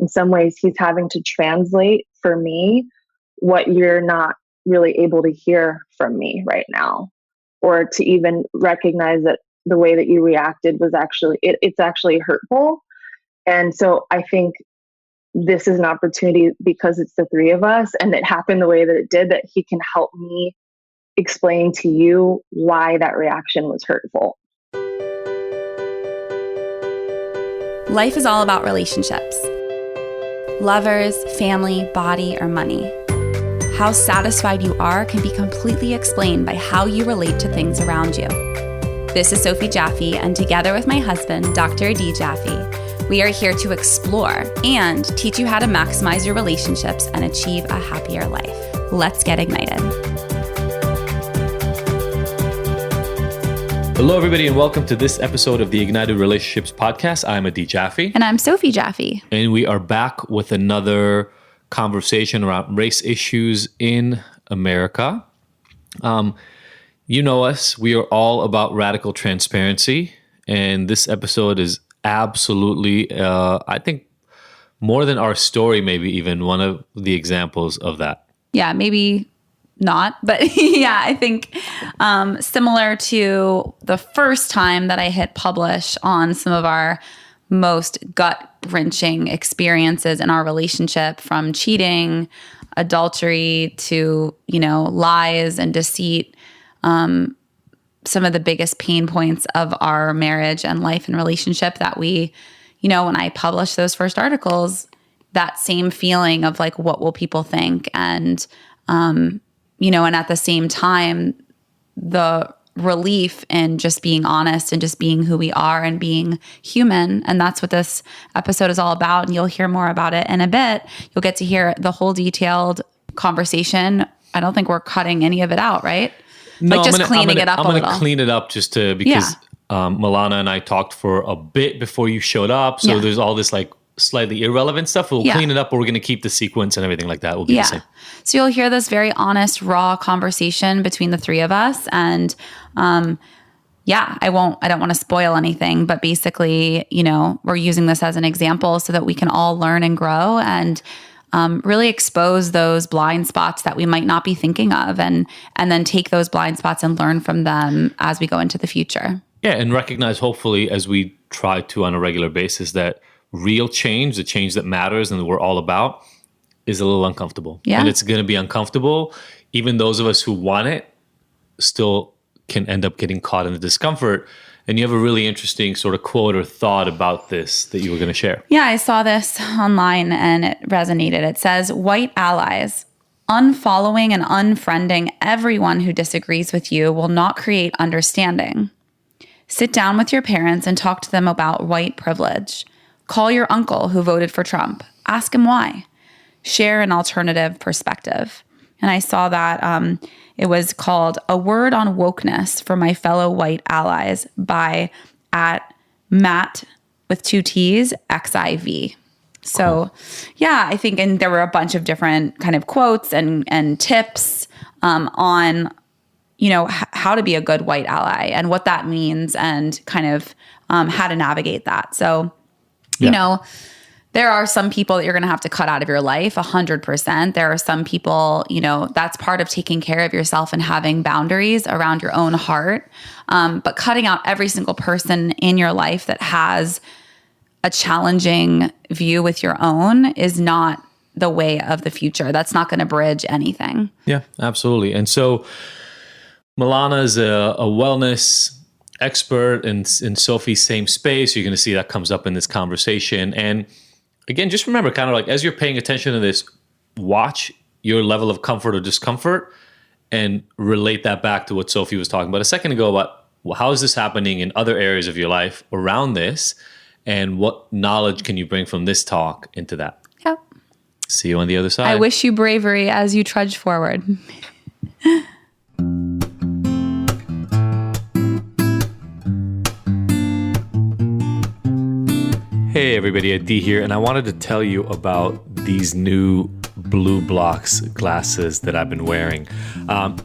in some ways he's having to translate for me what you're not really able to hear from me right now, or to even recognize that the way that you reacted was actually, it's actually hurtful. And so I think this is an opportunity, because it's the three of us and it happened the way that it did, that he can help me explain to you why that reaction was hurtful. Life is all about relationships. Lovers, family, body, or money. How satisfied you are can be completely explained by how you relate to things around you. This is Sophie Jaffe, and together with my husband, Dr. D. Jaffe, we are here to explore and teach you how to maximize your relationships and achieve a happier life. Let's get ignited. Hello, everybody, and welcome to this episode of the Ignited Relationships Podcast. I'm Adi Jaffe. And I'm Sophie Jaffe. And we are back with another conversation around race issues in America. You know us. We are all about radical transparency. And this episode is absolutely, I think, more than our story, maybe even one of the examples of that. Yeah, maybe not, but yeah, I think similar to the first time that I hit publish on some of our most gut-wrenching experiences in our relationship, from cheating, adultery to, lies and deceit, some of the biggest pain points of our marriage and life and relationship that we, when I published those first articles, that same feeling of like, what will people think? And, and at the same time, the relief in just being honest and just being who we are and being human. And that's what this episode is all about. And you'll hear more about it in a bit. You'll get to hear the whole detailed conversation. I don't think we're cutting any of it out, right? No, like just cleaning it up a little. I'm going to clean it up just because Millana and I talked for a bit before you showed up. So there's all this like slightly irrelevant stuff. We'll clean it up, but we're going to keep the sequence and everything like that will be the same. So you'll hear this very honest, raw conversation between the three of us. And I don't want to spoil anything, but basically, we're using this as an example so that we can all learn and grow and really expose those blind spots that we might not be thinking of, and then take those blind spots and learn from them as we go into the future. Yeah, and recognize, hopefully, as we try to on a regular basis, that real change, the change that matters and that we're all about, is a little uncomfortable. Yeah. And it's going to be uncomfortable. Even those of us who want it still can end up getting caught in the discomfort. And you have a really interesting sort of quote or thought about this that you were going to share. Yeah, I saw this online and it resonated. It says, white allies, unfollowing and unfriending everyone who disagrees with you will not create understanding. Sit down with your parents and talk to them about white privilege. Call your uncle who voted for Trump. Ask him why. Share an alternative perspective. And I saw that it was called A Word on Wokeness for My Fellow White Allies by @Matt with 2 T's, XIV. So I think, and there were a bunch of different kind of quotes and tips on, how to be a good white ally and what that means and kind of how to navigate that. So, there are some people that you're going to have to cut out of your life 100%. There are some people, that's part of taking care of yourself and having boundaries around your own heart. But cutting out every single person in your life that has a challenging view with your own is not the way of the future. That's not going to bridge anything. Yeah, absolutely. And so Millana is a wellness expert in Sophie's same space. You're going to see that comes up in this conversation. And again, just remember, kind of like as you're paying attention to this, watch your level of comfort or discomfort and relate that back to what Sophie was talking about a second ago about, well, how is this happening in other areas of your life around this, and what knowledge can you bring from this talk into that? Yep. See you on the other side. I wish you bravery as you trudge forward. Hey everybody, Adi here, and I wanted to tell you about these new Blue Blocks glasses that I've been wearing.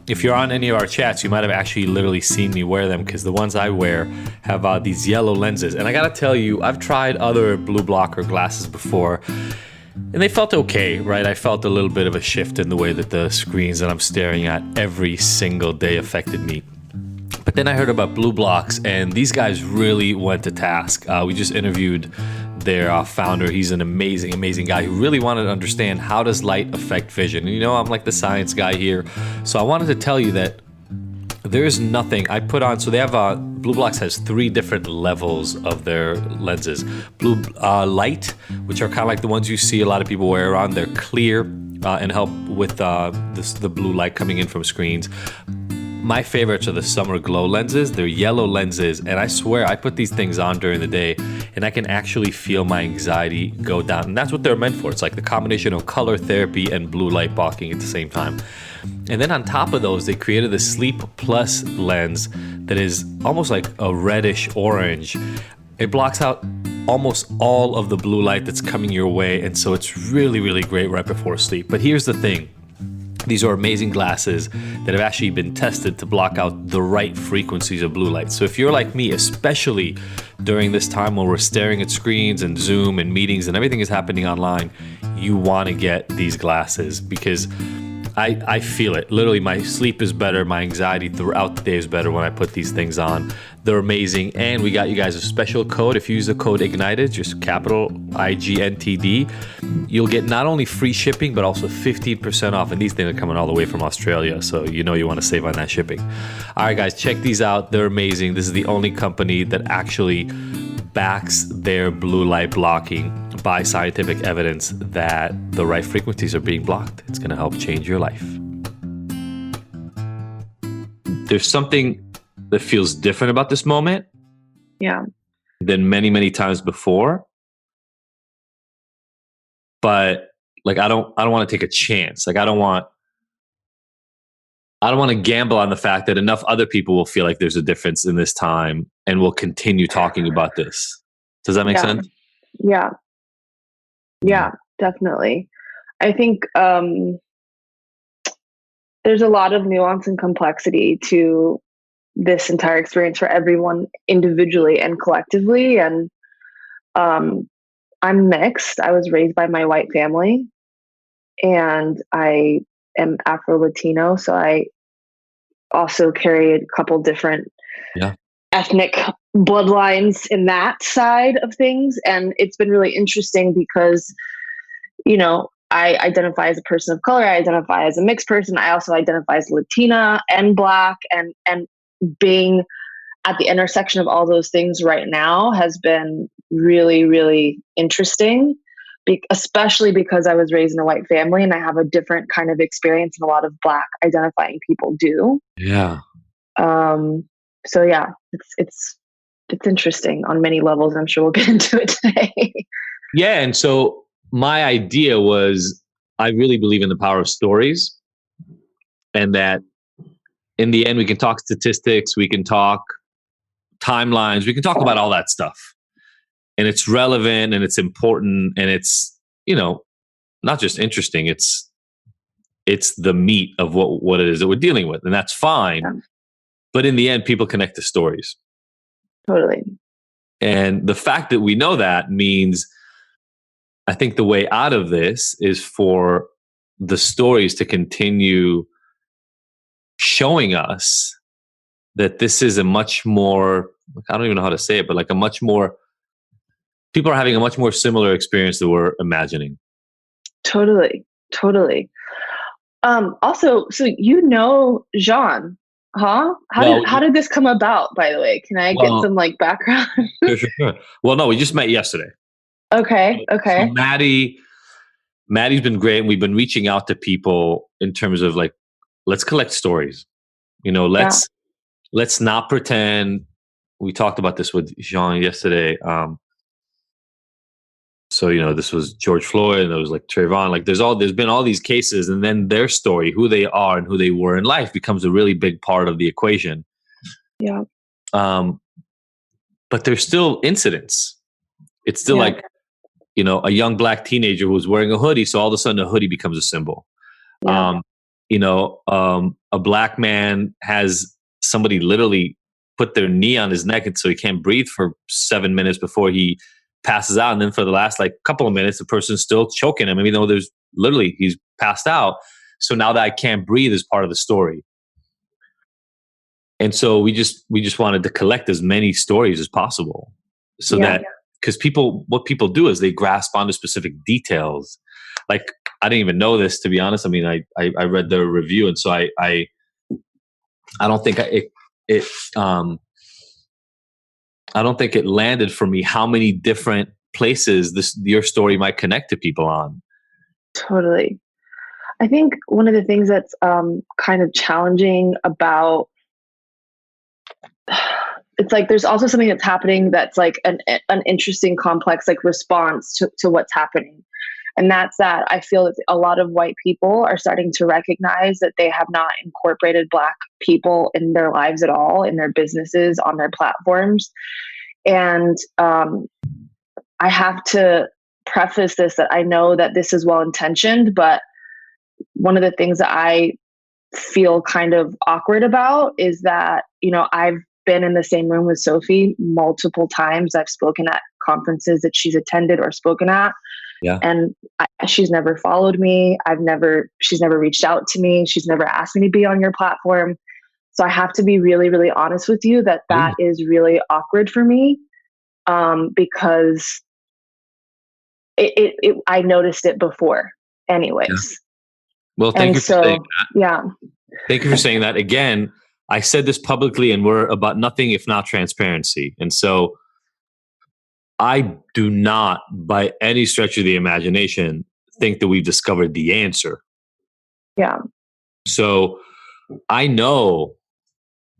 If you're on any of our chats, you might have actually literally seen me wear them, because the ones I wear have these yellow lenses. And I gotta tell you, I've tried other blue blocker glasses before, And they felt okay, right? I felt a little bit of a shift in the way that the screens that I'm staring at every single day affected me. But then I heard about blue blocks, and these guys really went to task. We just interviewed their founder. He's an amazing, amazing guy who really wanted to understand how does light affect vision. And I'm like the science guy here. So I wanted to tell you that there's nothing I put on. So they have Blue Blocks has 3 different levels of their lenses. Blue light, which are kind of like the ones you see a lot of people wear around. They're clear and help with the blue light coming in from screens. My favorites are the summer glow lenses. They're yellow lenses, and I swear I put these things on during the day and I can actually feel my anxiety go down. And that's what they're meant for. It's like the combination of color therapy and blue light blocking at the same time. And then on top of those, they created the Sleep Plus lens that is almost like a reddish orange. It blocks out almost all of the blue light that's coming your way, and so it's really, really great right before sleep. But here's the thing. These are amazing glasses that have actually been tested to block out the right frequencies of blue light. So if you're like me, especially during this time when we're staring at screens and Zoom and meetings and everything is happening online, you want to get these glasses because I feel it. Literally, my sleep is better. My anxiety throughout the day is better when I put these things on. They're amazing. And we got you guys a special code. If you use the code IGNITED, just capital IGNTD, you'll get not only free shipping, but also 15% off. And these things are coming all the way from Australia. So you want to save on that shipping. All right, guys, check these out. They're amazing. This is the only company that actually backs their blue light blocking by scientific evidence that the right frequencies are being blocked. It's going to help change your life. There's something that feels different about this moment. Yeah. Than many, many times before. But like I don't want to take a chance. Like I don't want to gamble on the fact that enough other people will feel like there's a difference in this time and will continue talking about this. Does that make sense? Yeah. Yeah, definitely. I think there's a lot of nuance and complexity to this entire experience for everyone individually and collectively. And I'm mixed. I was raised by my white family and I am Afro-Latino. So I also carry a couple different ethnic bloodlines in that side of things. And it's been really interesting because, I identify as a person of color. I identify as a mixed person. I also identify as Latina and Black, and being at the intersection of all those things right now has been really, really interesting, especially because I was raised in a white family and I have a different kind of experience than a lot of Black identifying people do. Yeah. So yeah, it's interesting on many levels. I'm sure we'll get into it today. Yeah. And so my idea was, I really believe in the power of stories, and that in the end, we can talk statistics, we can talk timelines, we can talk about all that stuff. And it's relevant and it's important and it's, not just interesting, it's the meat of what it is that we're dealing with. And that's fine. Yeah. But in the end, people connect to stories. Totally. And the fact that we know that means, I think the way out of this is for the stories to continue showing us that this is a much more, I don't even know how to say it, but like people are having a much more similar experience than we're imagining. Totally. Also, so Jean, huh? How did this come about, by the way? Can I get some background? Sure. Well, no, we just met yesterday. Okay. So Maddie's been great, and we've been reaching out to people in terms of let's collect stories. Let's not pretend. We talked about this with Jean yesterday. So this was George Floyd, and there was Trayvon. There's been all these cases, and then their story, who they are and who they were in life, becomes a really big part of the equation. Yeah. But there's still incidents. It's still a young Black teenager who was wearing a hoodie, so all of a sudden a hoodie becomes a symbol. Yeah. A Black man has somebody literally put their knee on his neck, and so he can't breathe for 7 minutes before he passes out. And then for the last like couple of minutes, the person's still choking him, even though there's literally, he's passed out. So now that I can't breathe is part of the story. And so we just wanted to collect as many stories as possible so that, because what people do is they grasp onto specific details. Like, I didn't even know this, to be honest. I mean, I read the review, and so I don't think I don't think it landed for me how many different places your story might connect to people on. Totally. I think one of the things that's kind of challenging about, it's like there's also something that's happening that's like an interesting, complex like response to what's happening. And that's that I feel that a lot of white people are starting to recognize that they have not incorporated Black people in their lives at all, in their businesses, on their platforms. And I have to preface this that I know that this is well-intentioned, but one of the things that I feel kind of awkward about is that, I've been in the same room with Sophie multiple times. I've spoken at conferences that she's attended or spoken at. Yeah. And she's never followed me. She's never reached out to me. She's never asked me to be on your platform. So I have to be really, really honest with you that is really awkward for me, because I noticed it before anyways. Yeah. Well, thank you for saying that. Yeah. Thank you for saying that. Again, I said this publicly, and we're about nothing if not transparency. And so I do not, by any stretch of the imagination, think that we've discovered the answer. Yeah. So I know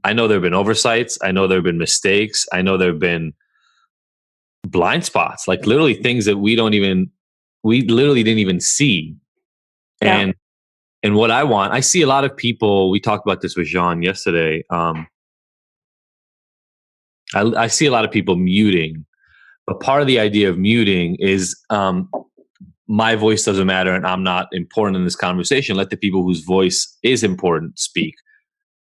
there have been oversights. I know there have been mistakes. I know there have been blind spots, like literally things that we literally didn't even see. Yeah. And what I see a lot of people, we talked about this with Jean yesterday. I see a lot of people muting, but part of the idea of muting is my voice doesn't matter and I'm not important in this conversation. Let the people whose voice is important speak.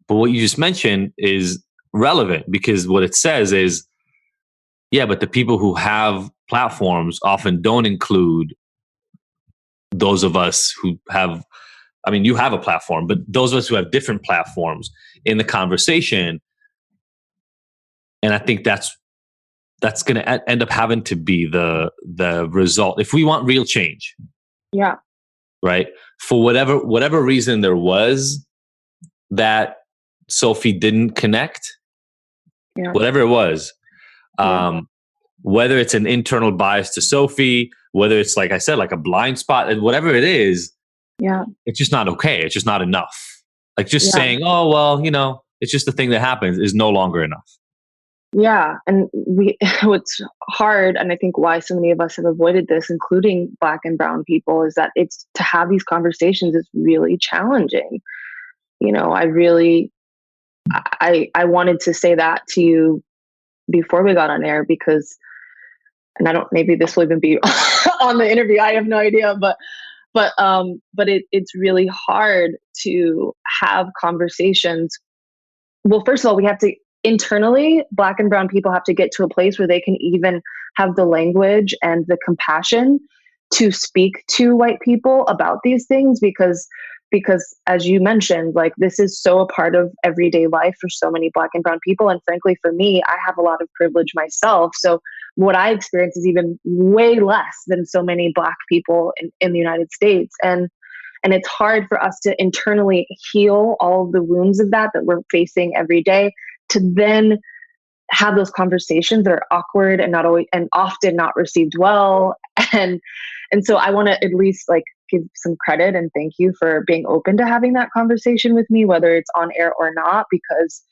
But what you just mentioned is relevant, because what it says is, yeah, but the people who have platforms often don't include those of us who have, I mean, you have a platform, but those of us who have different platforms in the conversation. And I think that's going to end up having to be the result if we want real change. Yeah. Right. For whatever reason there was that Sophie didn't connect, whatever it was, whether it's an internal bias to Sophie, whether it's, like I said, like a blind spot, and whatever it is, it's just not okay. It's just not enough. Like just saying, oh, well, it's just the thing that happens is no longer enough. Yeah. And what's hard, and I think why so many of us have avoided this, including Black and brown people, is that it's to have these conversations is really challenging. I wanted to say that to you before we got on air, because, and maybe this will even be on the interview. I have no idea, but it's really hard to have conversations. Well, first of all, we have to internally, Black and brown people have to get to a place where they can even have the language and the compassion to speak to white people about these things, because as you mentioned, like, this is so a part of everyday life for so many Black and brown people. And frankly, for me, I have a lot of privilege myself. So what I experience is even way less than so many Black people in the United States. And it's hard for us to internally heal all of the wounds of that we're facing every day, to then have those conversations that are awkward and not always, and often not received well. And so I want to at least give some credit and thank you for being open to having that conversation with me, whether it's on air or not, because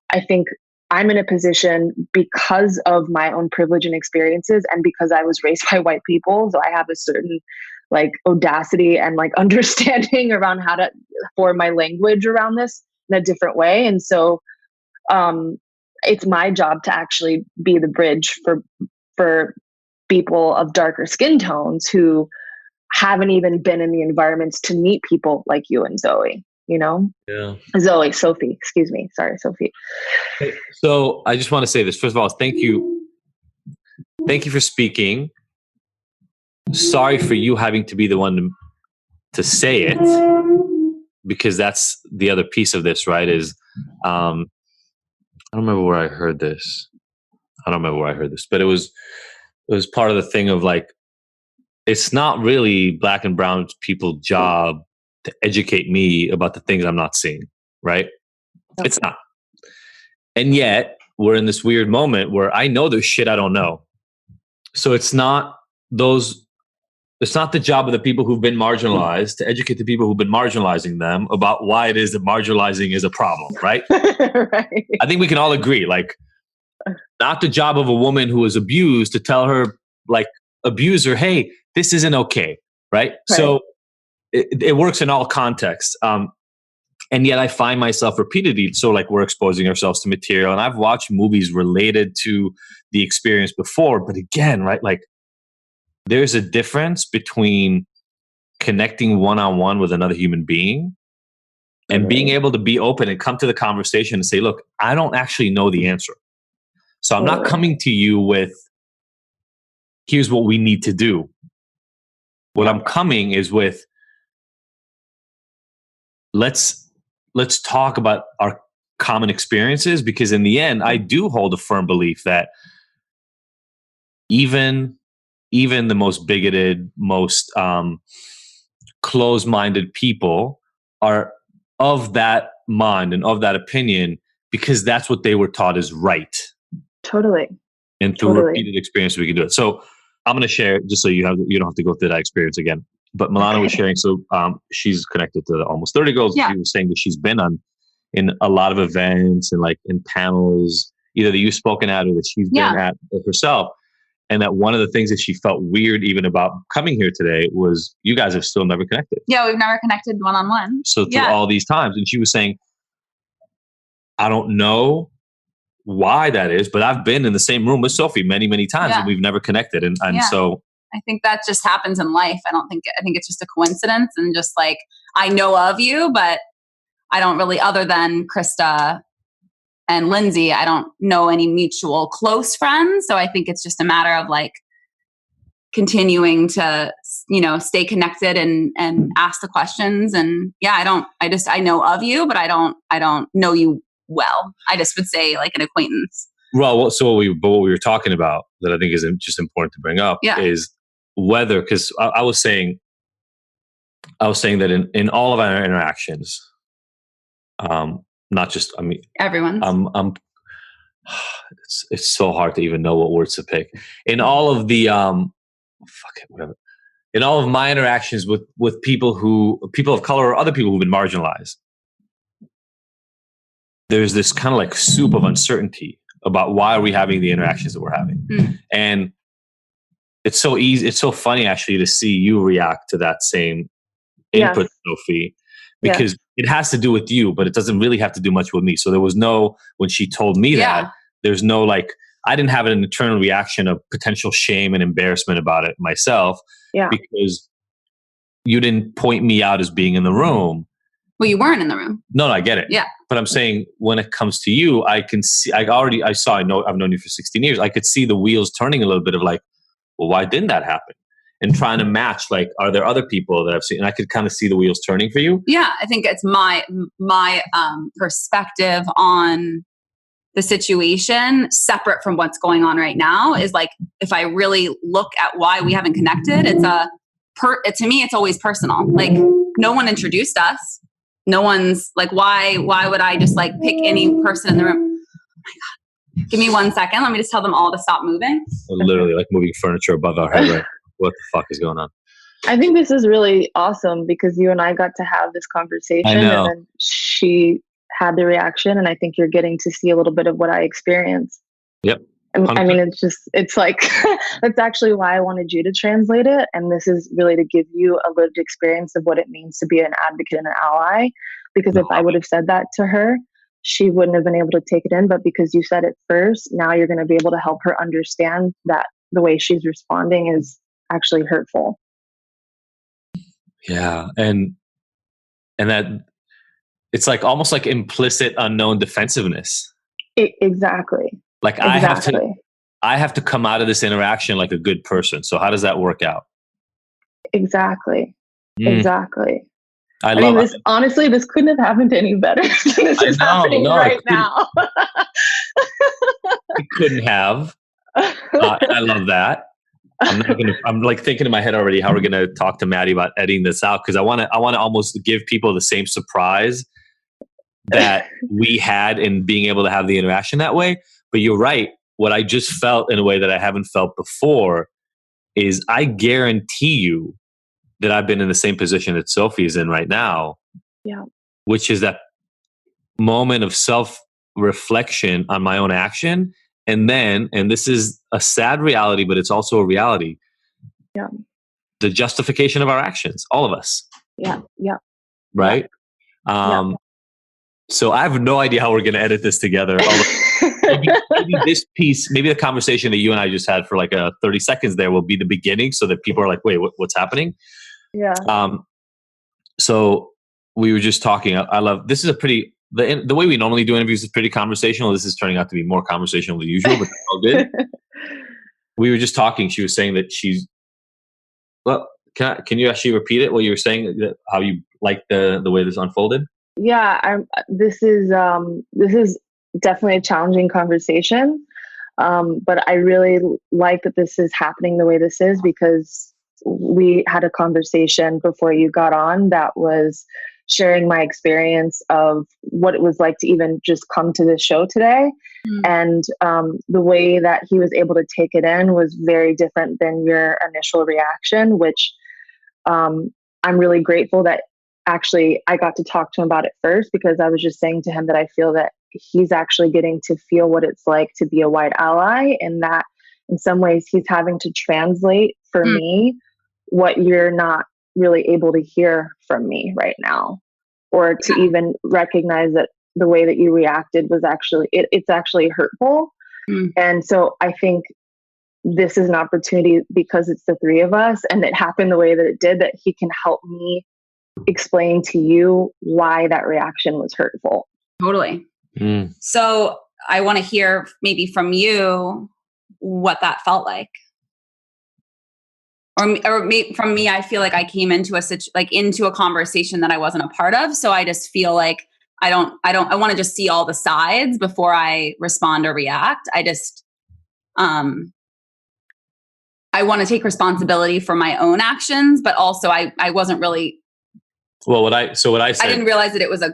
I think I'm in a position, because of my own privilege and experiences, and because I was raised by white people. So I have a certain audacity and understanding around how to form my language around this in a different way. And so it's my job to actually be the bridge for people of darker skin tones who haven't even been in the environments to meet people like you and Zoe, Sophie, excuse me. Sorry, Sophie. So I just want to say this. First of all, thank you Thank you for speaking. Sorry for you having to be the one to say it, because that's the other piece of this, right? Is I don't remember where I heard this. But it was part of the thing of like, it's not really Black and brown people's job to educate me about the things I'm not seeing, right? Okay. It's not. And yet we're in this weird moment where I know there's shit I don't know. So it's not the job of the people who've been marginalized to educate the people who've been marginalizing them about why it is that marginalizing is a problem, right? Right. I think we can all agree, like, not the job of a woman who is abused to tell her, like, abuser, hey, this isn't okay, right? So it works in all contexts. And yet I find myself repeatedly, so like we're exposing ourselves to material, and I've watched movies related to the experience before, but again, right, like, there's a difference between connecting one-on-one with another human being and being able to be open and come to the conversation and say, look, I don't actually know the answer. So I'm not coming to you with, here's what we need to do. What I'm coming is with, let's talk about our common experiences, because in the end, I do hold a firm belief that even the most bigoted, most closed-minded people are of that mind and of that opinion because that's what they were taught is right. Totally. And through repeated experience, we can do it. So I'm going to share, just so you don't have to go through that experience again. But Millana was sharing, so she's connected to the Almost 30 Girls. Yeah. She was saying that she's been in a lot of events and like in panels, either that you've spoken at or that she's been at herself. And that one of the things that she felt weird even about coming here today was you guys have still never connected. Yeah, we've never connected one-on-one. So through all these times, and she was saying, I don't know why that is, but I've been in the same room with Sophie many, many times and we've never connected. And so I think that just happens in life. I think it's just a coincidence, and just like, I know of you, but I don't really, other than Krista and Lindsay, I don't know any mutual close friends. So I think it's just a matter of like continuing to, stay connected and ask the questions. And I know of you, but I don't know you well. I just would say like an acquaintance. Well, so what we were talking about that I think is just important to bring up is whether, because I was saying that in all of our interactions, not just, everyone's. It's so hard to even know what words to pick. In all of the, whatever. In all of my interactions with people of color or other people who've been marginalized, there's this kind of like soup of uncertainty about why are we having the interactions that we're having. And it's so easy. It's so funny actually to see you react to that same input, Sophie, because it has to do with you, but it doesn't really have to do much with me. So there was when she told me that, there's no like, I didn't have an internal reaction of potential shame and embarrassment about it myself because you didn't point me out as being in the room. Well, you weren't in the room. No, I get it. Yeah. But I'm saying when it comes to you, I can see, I've known you for 16 years. I could see the wheels turning a little bit of like, well, why didn't that happen? And trying to match, like, are there other people that I've seen? And I could kind of see the wheels turning for you. Yeah. I think it's my perspective on the situation separate from what's going on right now is like, if I really look at why we haven't connected, to me, it's always personal. Like, no one introduced us. No one's like, why would I just like pick any person in the room? Oh my God. Give me 1 second. Let me just tell them all to stop moving. Literally like moving furniture above our head. Right? What the fuck is going on? I think this is really awesome because you and I got to have this conversation and then she had the reaction, and I think you're getting to see a little bit of what I experienced. Yep. I mean, it's like, that's actually why I wanted you to translate it. And this is really to give you a lived experience of what it means to be an advocate and an ally. Because if I would have said that to her, she wouldn't have been able to take it in. But because you said it first, now you're going to be able to help her understand that the way she's responding is actually hurtful. Yeah. And that it's like almost like implicit unknown defensiveness. Exactly. Like I have to come out of this interaction like a good person. So how does that work out? Exactly. Exactly. I mean, love this honestly, this couldn't have happened any better than this is happening right now. It couldn't have. And I love that. I'm like thinking in my head already how we're gonna talk to Maddie about editing this out, because I wanna almost give people the same surprise that we had in being able to have the interaction that way. But you're right. What I just felt in a way that I haven't felt before is I guarantee you that I've been in the same position that Sophie is in right now. Yeah. Which is that moment of self-reflection on my own action. And this is a sad reality, but it's also a reality. Yeah. The justification of our actions, all of us. Yeah. Yeah. Right? Yeah. So I have no idea how we're going to edit this together. maybe this piece, maybe the conversation that you and I just had for like 30 seconds there will be the beginning, so that people are like, wait, what's happening? Yeah. So we were just talking. I love, this is a pretty, the way we normally do interviews is pretty conversational. This is turning out to be more conversational than usual, but that's all good. We were just talking. She was saying that can you actually repeat it? What you were saying, how you like the way this unfolded? Yeah, this is definitely a challenging conversation. But I really like that this is happening the way this is, because we had a conversation before you got on that was sharing my experience of what it was like to even just come to this show today. And the way that he was able to take it in was very different than your initial reaction, which I'm really grateful that actually I got to talk to him about it first, because I was just saying to him that I feel that he's actually getting to feel what it's like to be a white ally, and that in some ways he's having to translate for me what you're not really able to hear from me right now, or to even recognize that the way that you reacted was actually, it's actually hurtful. And so I think this is an opportunity, because it's the three of us and it happened the way that it did, that he can help me explain to you why that reaction was hurtful. Totally. So I want to hear maybe from you what that felt like. Or from me, I feel like I came into into a conversation that I wasn't a part of. So I just feel like I want to just see all the sides before I respond or react. I just, I want to take responsibility for my own actions, but also I wasn't really. Well, what I said, I didn't realize that it was I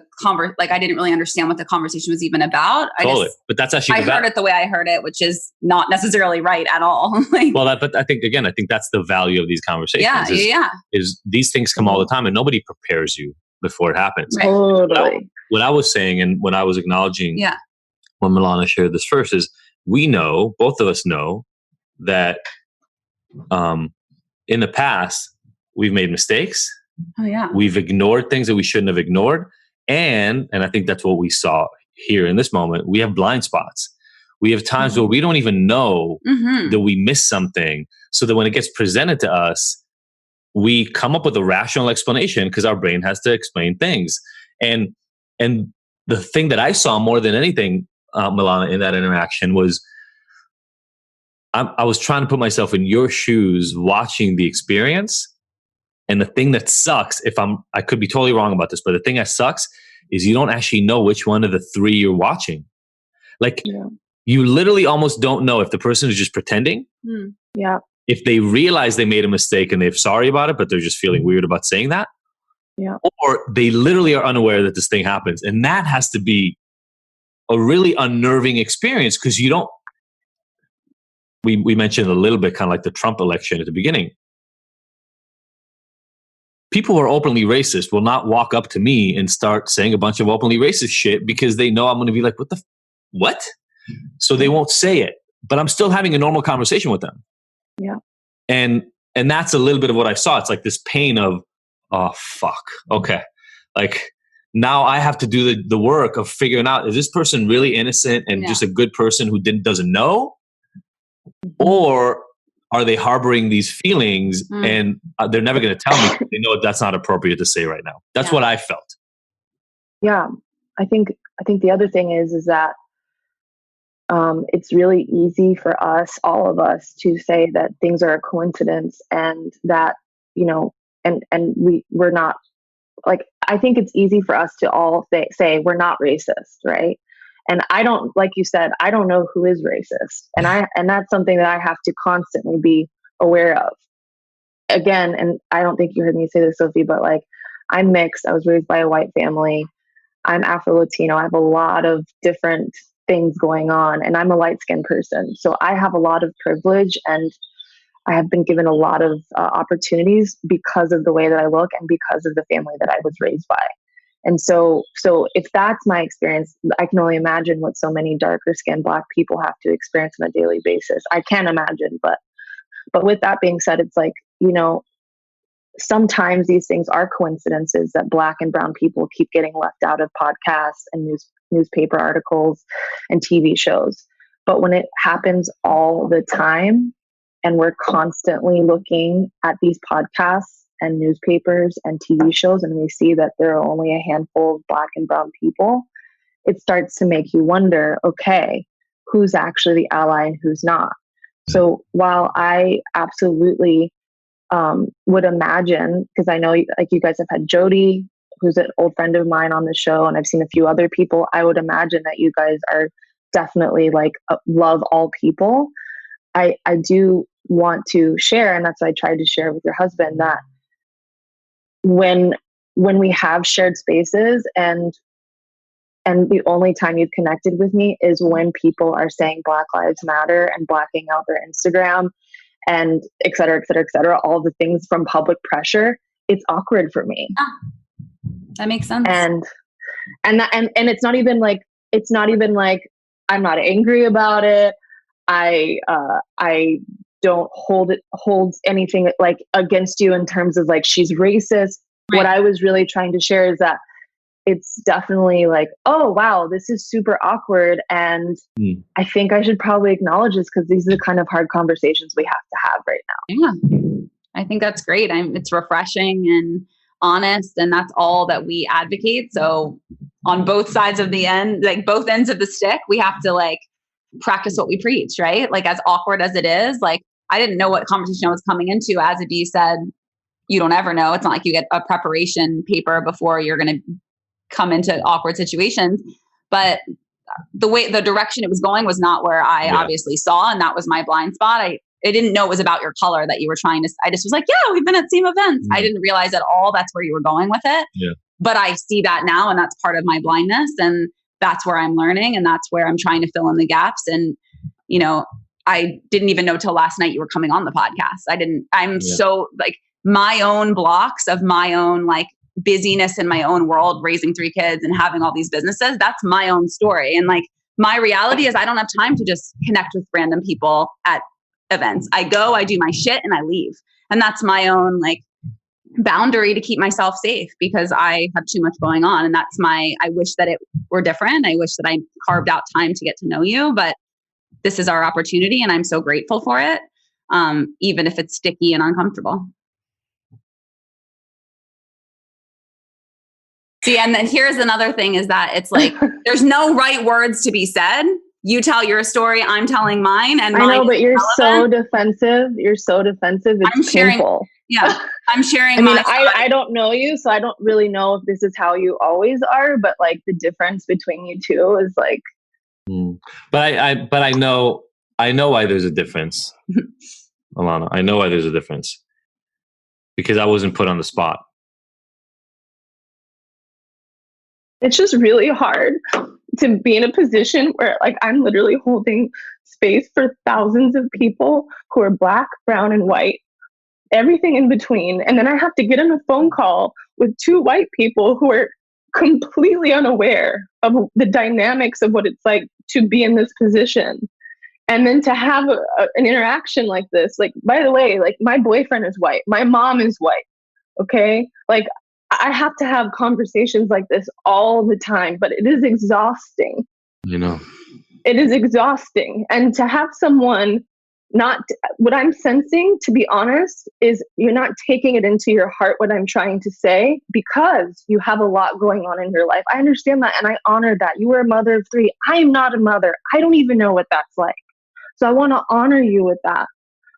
didn't really understand what the conversation was even about. But that's actually, I heard it the way I heard it, which is not necessarily right at all. But I think that's the value of these conversations. Is these things come all the time, and nobody prepares you before it happens. Right. Totally. What I was saying, and when I was acknowledging, when Millana shared this first, is both of us know that in the past we've made mistakes. Oh yeah. We've ignored things that we shouldn't have ignored. And I think that's what we saw here in this moment. We have blind spots. We have times where we don't even know that we missed something. So that when it gets presented to us, we come up with a rational explanation, because our brain has to explain things. And the thing that I saw more than anything, Millana, in that interaction was, I was trying to put myself in your shoes watching the experience. And the thing that sucks, I could be totally wrong about this, but the thing that sucks is you don't actually know which one of the three you're watching. You literally almost don't know if the person is just pretending. Yeah. If they realize they made a mistake and they're sorry about it, but they're just feeling weird about saying that. Yeah. Or they literally are unaware that this thing happens. And that has to be a really unnerving experience, because you don't, we mentioned a little bit kind of like the Trump election at the beginning. People who are openly racist will not walk up to me and start saying a bunch of openly racist shit, because they know I'm going to be like, what? So they won't say it, but I'm still having a normal conversation with them. Yeah. And that's a little bit of what I saw. It's like this pain of, oh, fuck. Okay. Like now I have to do the work of figuring out, is this person really innocent and just a good person who doesn't know? Or are they harboring these feelings and they're never going to tell me? They know that's not appropriate to say right now. That's what I felt. Yeah. I think the other thing is that it's really easy for us, all of us, to say that things are a coincidence and that, we're not, like, I think it's easy for us to all say we're not racist, right? And I don't, like you said, I don't know who is racist. And that's something that I have to constantly be aware of. Again, and I don't think you heard me say this, Sophie, but like, I'm mixed. I was raised by a white family. I'm Afro-Latino. I have a lot of different things going on, and I'm a light-skinned person. So I have a lot of privilege, and I have been given a lot of opportunities because of the way that I look and because of the family that I was raised by. And so if that's my experience, I can only imagine what so many darker skinned Black people have to experience on a daily basis. I can't imagine, but with that being said, it's like, sometimes these things are coincidences that Black and brown people keep getting left out of podcasts and newspaper articles and TV shows. But when it happens all the time, and we're constantly looking at these podcasts and newspapers and TV shows, and we see that there are only a handful of Black and brown people, it starts to make you wonder, okay, who's actually the ally and who's not? So while I absolutely would imagine, because I know, like, you guys have had Jody, who's an old friend of mine, on the show, and I've seen a few other people, I would imagine that you guys are definitely like love all people. I do want to share, and that's what I tried to share with your husband, that when we have shared spaces and the only time you've connected with me is when people are saying Black Lives Matter and blacking out their Instagram and et cetera, et cetera, et cetera, all the things from public pressure, it's awkward for me. That makes sense. And it's not even like I'm not angry about it. I don't hold anything like against you in terms of like she's racist. Right. What I was really trying to share is that it's definitely like, oh wow, this is super awkward, and I think I should probably acknowledge this because these are the kind of hard conversations we have to have right now. Yeah, I think that's great. It's refreshing and honest, and that's all that we advocate. So on both sides of the end, like both ends of the stick, we have to like practice what we preach, right? Like, as awkward as it is, like, I didn't know what conversation I was coming into. As Adi said, you don't ever know. It's not like you get a preparation paper before you're going to come into awkward situations, but the direction it was going was not where I obviously saw. And that was my blind spot. I didn't know it was about your color that you were trying to, I just was like, yeah, we've been at same events. I didn't realize at all that's where you were going with it. Yeah. But I see that now, and that's part of my blindness. And that's where I'm learning, and that's where I'm trying to fill in the gaps. And, I didn't even know till last night you were coming on the podcast. So like my own blocks of my own like busyness in my own world, raising 3 kids and having all these businesses, that's my own story. And like my reality is I don't have time to just connect with random people at events. I go, I do my shit, and I leave. And that's my own like boundary to keep myself safe, because I have too much going on. And I wish that it were different. I wish that I carved out time to get to know you, but this is our opportunity, and I'm so grateful for it. Even if it's sticky and uncomfortable. See, and then here's another thing is that it's like, there's no right words to be said. You tell your story, I'm telling mine. And I know, but you're so defensive. You're so defensive. It's painful. Yeah, I'm sharing. I don't know you, so I don't really know if this is how you always are, but like the difference between you two is like. But I know why there's a difference, Millana. I know why there's a difference, because I wasn't put on the spot. It's just really hard to be in a position where like I'm literally holding space for thousands of people who are Black, brown, and white, everything in between. And then I have to get on a phone call with 2 white people who are completely unaware of the dynamics of what it's like to be in this position. And then to have an interaction like this, like, by the way, like my boyfriend is white, my mom is white. Okay. Like I have to have conversations like this all the time, but it is exhausting. It is exhausting. And to have someone not what I'm sensing, to be honest, is you're not taking it into your heart what I'm trying to say, because you have a lot going on in your life. I understand that, and I honor that. You were a mother of 3. I am not a mother. I don't even know what that's like. So I want to honor you with that.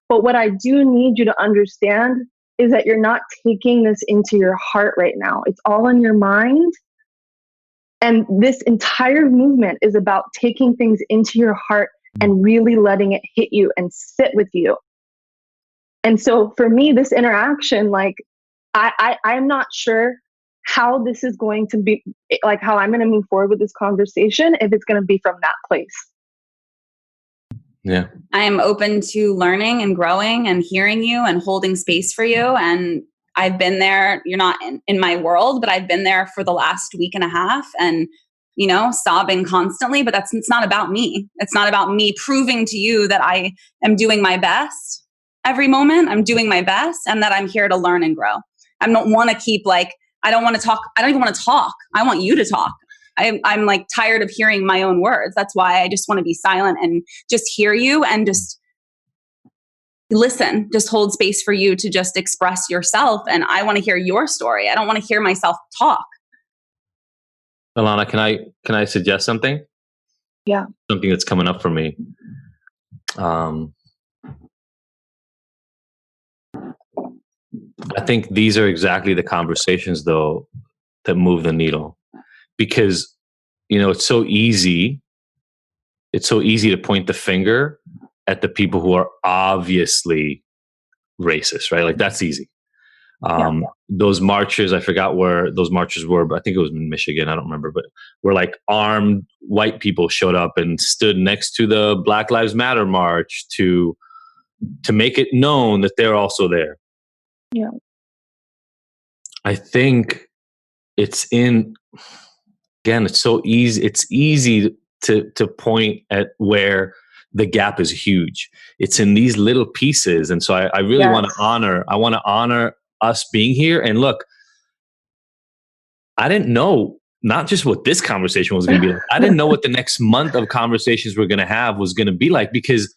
But what I do need you to understand is that you're not taking this into your heart right now. It's all in your mind. And this entire movement is about taking things into your heart and really letting it hit you and sit with you. And so for me, this interaction, like, I'm not sure how this is going to be, like how I'm going to move forward with this conversation, if it's going to be from that place. Yeah. I am open to learning and growing and hearing you and holding space for you. And I've been there. You're not in my world, but I've been there for the last week and a half and, you know, sobbing constantly, but it's not about me. It's not about me proving to you that I am doing my best every moment. I'm doing my best and that I'm here to learn and grow. I don't want to keep like, I don't want to talk. I don't even want to talk. I want you to talk. I'm like tired of hearing my own words. That's why I just want to be silent and just hear you and just listen, just hold space for you to just express yourself. And I want to hear your story. I don't want to hear myself talk. Millana, can I suggest something? Yeah. Something that's coming up for me. I think these are exactly the conversations, though, that move the needle, because, you know, it's so easy to point the finger at the people who are obviously racist, right? Like, that's easy. Those marches, I forgot where those marches were, but I think it was in Michigan. I don't remember, but where like armed white people showed up and stood next to the Black Lives Matter march to make it known that they're also there. Yeah. I think it's so easy. It's easy to point at where the gap is huge. It's in these little pieces. And so I really want to honor us being here. And look, I didn't know not just what this conversation was going to be like. I didn't know what the next month of conversations we're going to have was going to be like, because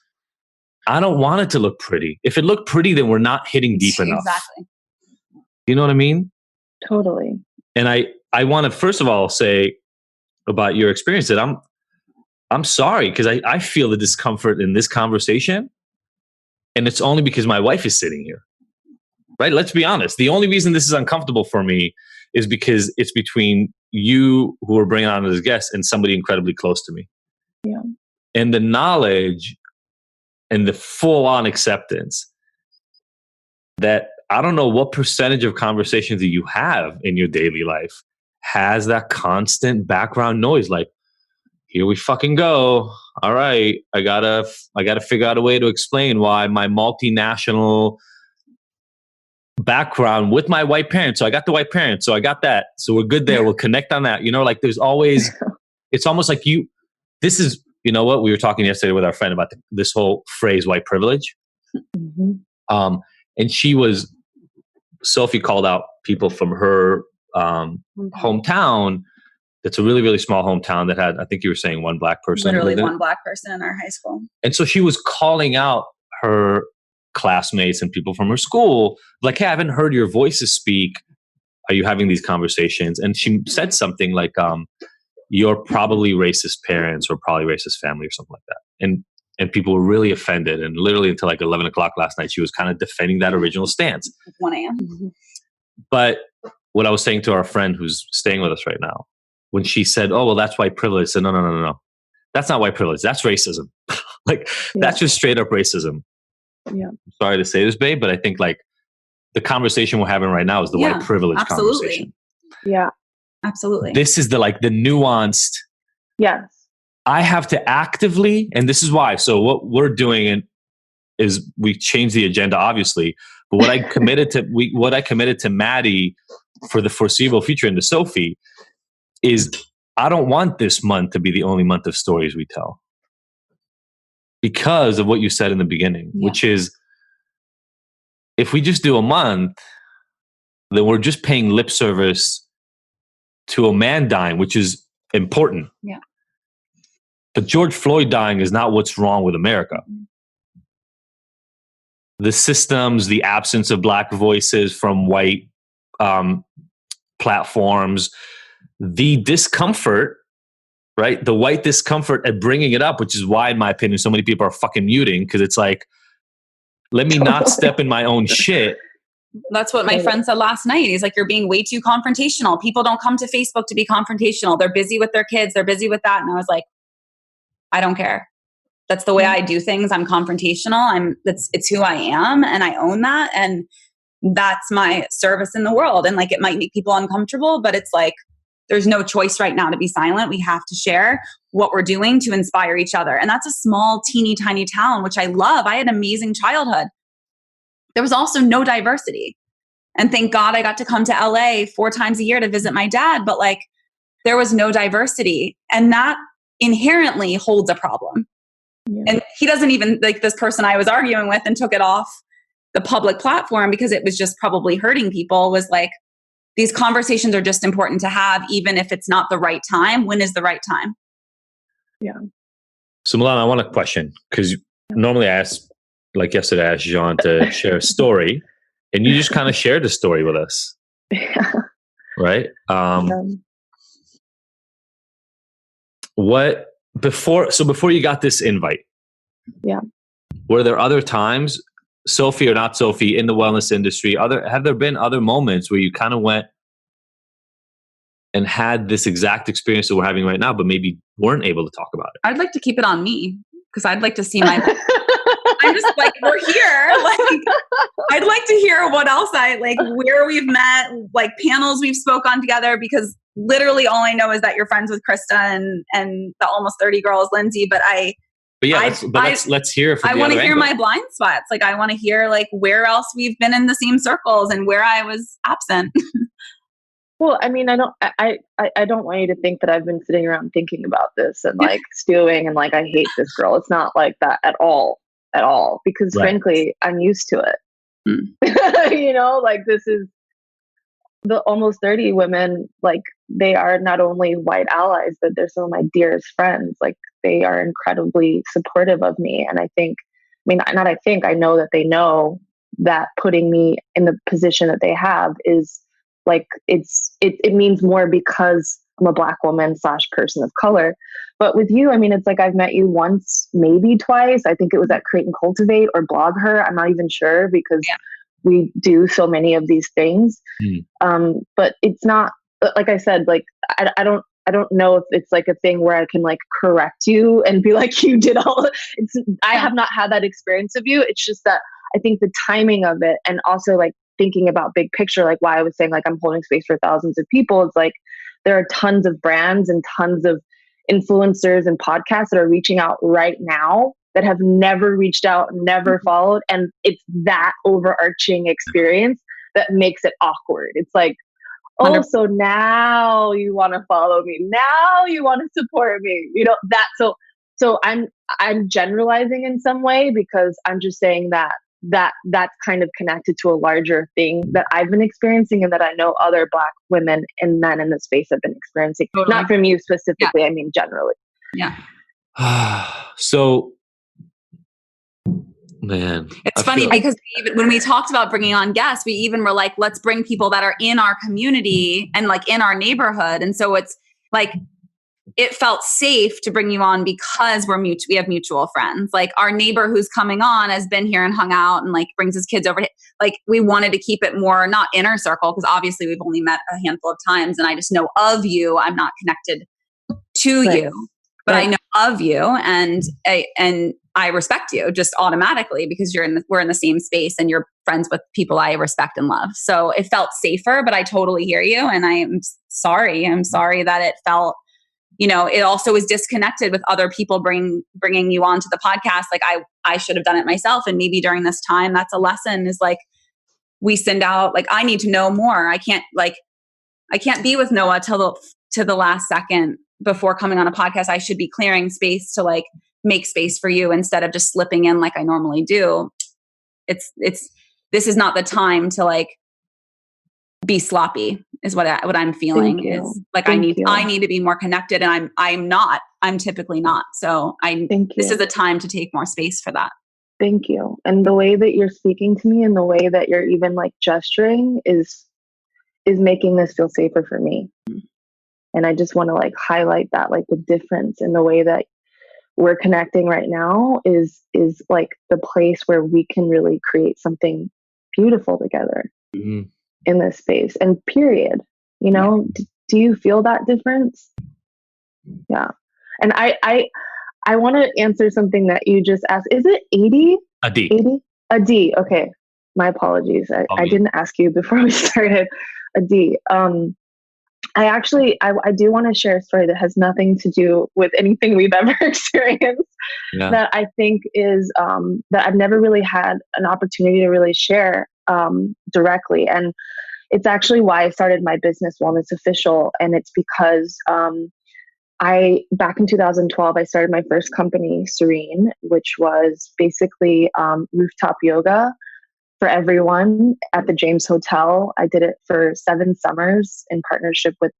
I don't want it to look pretty. If it looked pretty, then we're not hitting deep enough. Exactly. You know what I mean? Totally. And I want to first of all say about your experience that I'm sorry, because I feel the discomfort in this conversation. And it's only because my wife is sitting here. Right? Let's be honest. The only reason this is uncomfortable for me is because it's between you, who are bringing on as guests, and somebody incredibly close to me. Yeah. And the knowledge and the full-on acceptance that I don't know what percentage of conversations that you have in your daily life has that constant background noise. Like, here we fucking go. All right. I gotta figure out a way to explain why my multinational background with my white parents. So I got the white parents. So I got that. So we're good there. We'll connect on that. You know, like there's always, it's almost like this is, you know what, we were talking yesterday with our friend about this whole phrase, white privilege. Mm-hmm. And Sophie called out people from her hometown. That's a really, really small hometown that had, I think you were saying, one black person. Literally one black person in our high school. And so she was calling out her classmates and people from her school, like, hey, I haven't heard your voices speak. Are you having these conversations? And she said something like, you're probably racist parents or probably racist family or something like that. And people were really offended. And literally until like 11 o'clock last night, she was kind of defending that original stance. 1 a.m. But what I was saying to our friend who's staying with us right now, when she said, oh, well, that's white privilege, I said, no. That's not white privilege. That's racism. That's just straight up racism. Yeah. I'm sorry to say this, babe, but I think like the conversation we're having right now is the white privilege conversation. Yeah. Absolutely. This is the nuanced. Yes. I have to actively, and this is why. So what we're doing is we change the agenda, obviously. But what I committed to Maddie for the foreseeable future and to Sophie is I don't want this month to be the only month of stories we tell. Because of what you said in the beginning, which is if we just do a month, then we're just paying lip service to a man dying, which is important. Yeah. But George Floyd dying is not what's wrong with America. the systems, the absence of Black voices from white platforms, the discomfort, right? The white discomfort at bringing it up, which is why, in my opinion, so many people are fucking muting, because it's like, let me not step in my own shit. That's what my friend said last night. He's like, you're being way too confrontational. People don't come to Facebook to be confrontational. They're busy with their kids. They're busy with that. And I was like, I don't care. That's the way I do things. I'm confrontational. It's who I am, and I own that. And that's my service in the world. And like, it might make people uncomfortable, but it's like, there's no choice right now to be silent. We have to share what we're doing to inspire each other. And that's a small, teeny tiny town, which I love. I had an amazing childhood. There was also no diversity. And thank God I got to come to LA 4 times a year to visit my dad. But like, there was no diversity. And that inherently holds a problem. Yeah. And he doesn't even, like, this person I was arguing with and took it off the public platform because it was just probably hurting people, was like, these conversations are just important to have, even if it's not the right time. When is the right time? Yeah. So Millana, I want a question, because normally I ask, like yesterday, I asked Jean to share a story, and you just kind of shared the story with us. Yeah. Right? Before you got this invite, yeah, were there other times, Sophie or not Sophie, in the wellness industry, have there been other moments where you kind of went and had this exact experience that we're having right now, but maybe weren't able to talk about it? I'd like to keep it on me, because I'd like to see my I'm just like, we're here. Like, I'd like to hear what else where we've met, like panels we've spoke on together, because literally all I know is that you're friends with Krista and the almost 30 girls, Lindsay. Let's hear. I want to hear my blind spots. Like, I want to hear like where else we've been in the same circles and where I was absent. Well, I mean, I don't want you to think that I've been sitting around thinking about this and like stewing and like, I hate this girl. It's not like that at all, because frankly, I'm used to it. You know, like, this is the almost 30 women, like, they are not only white allies, but they're some of my dearest friends. Like, they are incredibly supportive of me. And I know that they know that putting me in the position that they have is like, it means more because I'm a Black woman / person of color. But with you, I mean, it's like, I've met you once, maybe twice. I think it was at Create and Cultivate or Blog Her. I'm not even sure, because we do so many of these things. But it's not, like I said, like, I don't know if it's like a thing where I can like correct you and be like, you did all. I have not had that experience of you. It's just that I think the timing of it, and also like thinking about big picture, like why I was saying like I'm holding space for thousands of people. It's like, there are tons of brands and tons of influencers and podcasts that are reaching out right now that have never reached out, never followed. And it's that overarching experience that makes it awkward. It's like, oh, so now you want to follow me. Now you want to support me. You know, that. So I'm generalizing in some way, because I'm just saying that's kind of connected to a larger thing that I've been experiencing, and that I know other Black women and men in the space have been experiencing. Totally. Not from you specifically. I mean, generally. Yeah. So, man, it's funny because when we talked about bringing on guests, we even were like, let's bring people that are in our community and like in our neighborhood. And so it's like, it felt safe to bring you on because we have mutual friends. Like, our neighbor who's coming on has been here and hung out and like brings his kids over. Like, we wanted to keep it more, not inner circle, because obviously we've only met a handful of times and I just know of you. I'm not connected to you, but I know of you, and I respect you just automatically because we're in the same space and you're friends with people I respect and love. So it felt safer, but I totally hear you. And I'm sorry that it felt, it also is disconnected with other people bringing you onto the podcast. Like, I should have done it myself. And maybe during this time, that's a lesson, is like, we send out, like, I need to know more. I can't be with Noah to the last second before coming on a podcast. I should be clearing space to like make space for you instead of just slipping in like I normally do. This is not the time to like be sloppy, is what I'm feeling. Is like, I need to be more connected, and I'm typically not. So this is a time to take more space for that. Thank you. And the way that you're speaking to me and the way that you're even like gesturing is making this feel safer for me. And I just want to like highlight that, like the difference in the way that we're connecting right now is like the place where we can really create something beautiful together in this space, and period. You know, do you feel that difference? Yeah. And I want to answer something that you just asked. Is it 80? A D. 80? A D. Okay. My apologies. I didn't ask you before we started. A D. I do want to share a story that has nothing to do with anything we've ever experienced. Yeah. That I think is that I've never really had an opportunity to really share directly. And it's actually why I started my business, Wellness Official. And it's because back in 2012, I started my first company, Serene, which was basically rooftop yoga for everyone at the James Hotel. I did it for 7 summers in partnership with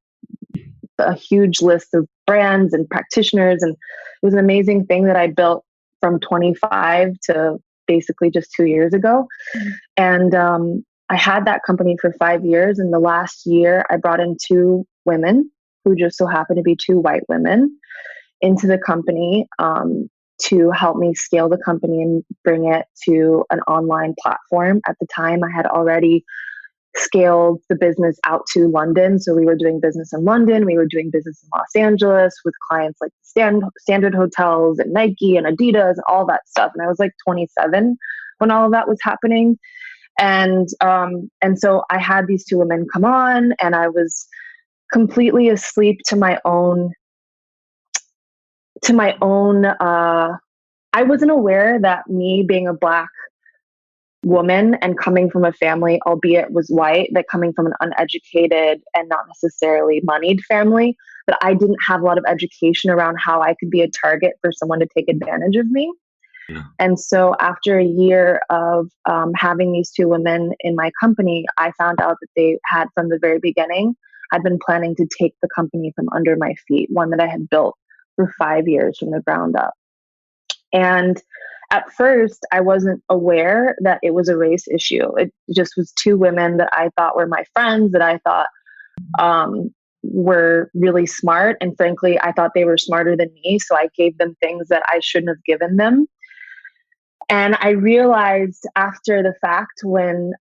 a huge list of brands and practitioners. And it was an amazing thing that I built from 25 to basically just 2 years ago. And I had that company for 5 years. And the last year I brought in 2 women who just so happened to be 2 white women into the company to help me scale the company and bring it to an online platform. At the time, I had already scaled the business out to London. So we were doing business in London. We were doing business in Los Angeles with clients like Standard Hotels and Nike and Adidas and all that stuff. And I was like 27 when all of that was happening. And so I had these 2 women come on, and I was completely asleep to my own I wasn't aware that me being a Black woman and coming from a family, albeit was white, that coming from an uneducated and not necessarily moneyed family, that I didn't have a lot of education around how I could be a target for someone to take advantage of me. Yeah. And so after a year of having these 2 women in my company, I found out that they had, from the very beginning, I'd been planning to take the company from under my feet, one that I had built for 5 years from the ground up. And at first, I wasn't aware that it was a race issue. It just was 2 women that I thought were my friends, that I thought were really smart. And frankly, I thought they were smarter than me. So I gave them things that I shouldn't have given them. And I realized after the fact, when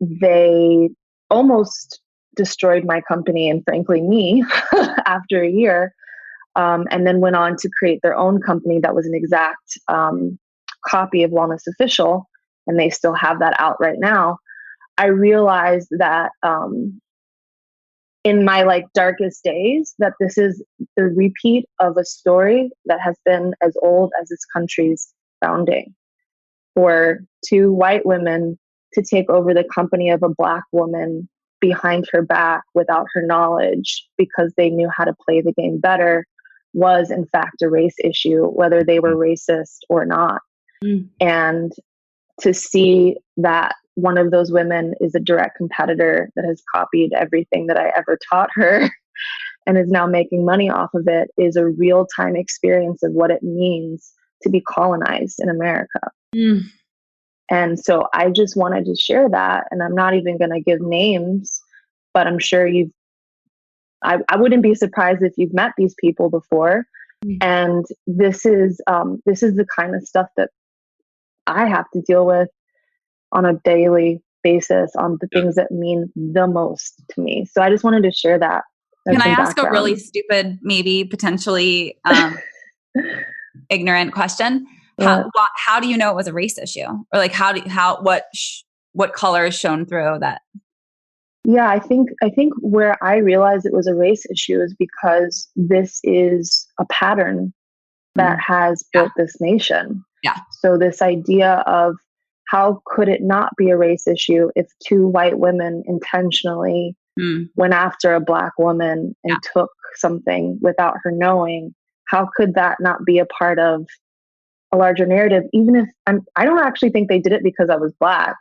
they almost destroyed my company and frankly me after a year, and then went on to create their own company that was an exact copy of Wellness Official, and they still have that out right now. I realized that in my like darkest days, that this is the repeat of a story that has been as old as this country's founding, for 2 white women to take over the company of a Black woman behind her back without her knowledge, because they knew how to play the game better, was in fact a race issue, whether they were racist or not. And to see that one of those women is a direct competitor that has copied everything that I ever taught her and is now making money off of it is a real-time experience of what it means to be colonized in America. And so I just wanted to share that. And I'm not even going to give names, but I'm sure I wouldn't be surprised if you've met these people before. And this is the kind of stuff that I have to deal with on a daily basis, on the things that mean the most to me. So I just wanted to share that. Can I ask a really stupid, maybe potentially ignorant question? How do you know it was a race issue? Or like what color is shown through that? Yeah, I think where I realized it was a race issue is because this is a pattern that has built this nation. Yeah. So this idea of how could it not be a race issue if 2 white women intentionally went after a Black woman and took something without her knowing? How could that not be a part of a larger narrative? Even if I don't actually think they did it because I was Black.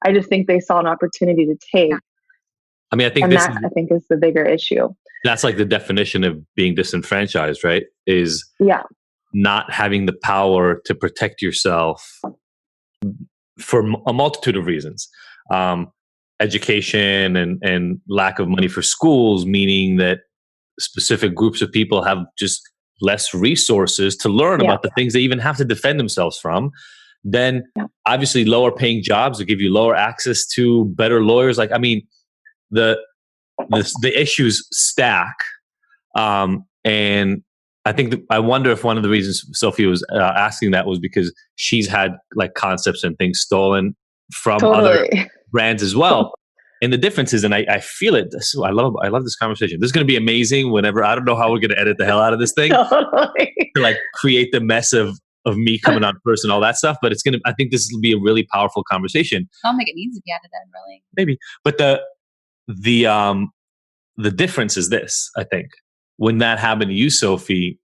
I just think they saw an opportunity to take. I mean, I think I think is the bigger issue. That's like the definition of being disenfranchised, right? Is not having the power to protect yourself for a multitude of reasons. Education and lack of money for schools, meaning that specific groups of people have just less resources to learn about the things they even have to defend themselves from. Then obviously lower paying jobs will give you lower access to better lawyers. Like, I mean, the issues stack. And I think I wonder if one of the reasons Sophie was asking that was because she's had like concepts and things stolen from other brands as well. And the difference is, and I feel it. I love this conversation. This is going to be amazing. Whenever, I don't know how we're going to edit the hell out of this thing to like create the mess of me coming on first and all that stuff. But I think this will be a really powerful conversation. I don't think it needs to be edited, really. Maybe, but the difference is this. I think when that happened to you, Sophie,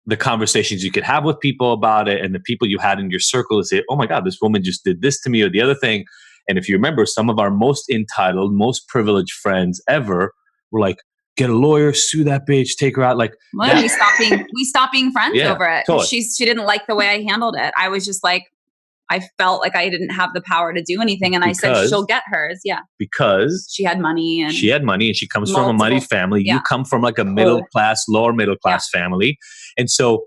the conversations you could have with people about it, and the people you had in your circle to say, "Oh my God, this woman just did this to me," or the other thing. And if you remember, some of our most entitled, most privileged friends ever were like, "Get a lawyer, sue that bitch, take her out." Like, we stopped being friends over it. Totally. She didn't like the way I handled it. I was just like, I felt like I didn't have the power to do anything. And I said, she'll get hers. Yeah. Because she had money and she comes from a money family. You come from like a middle class, lower middle class family. And so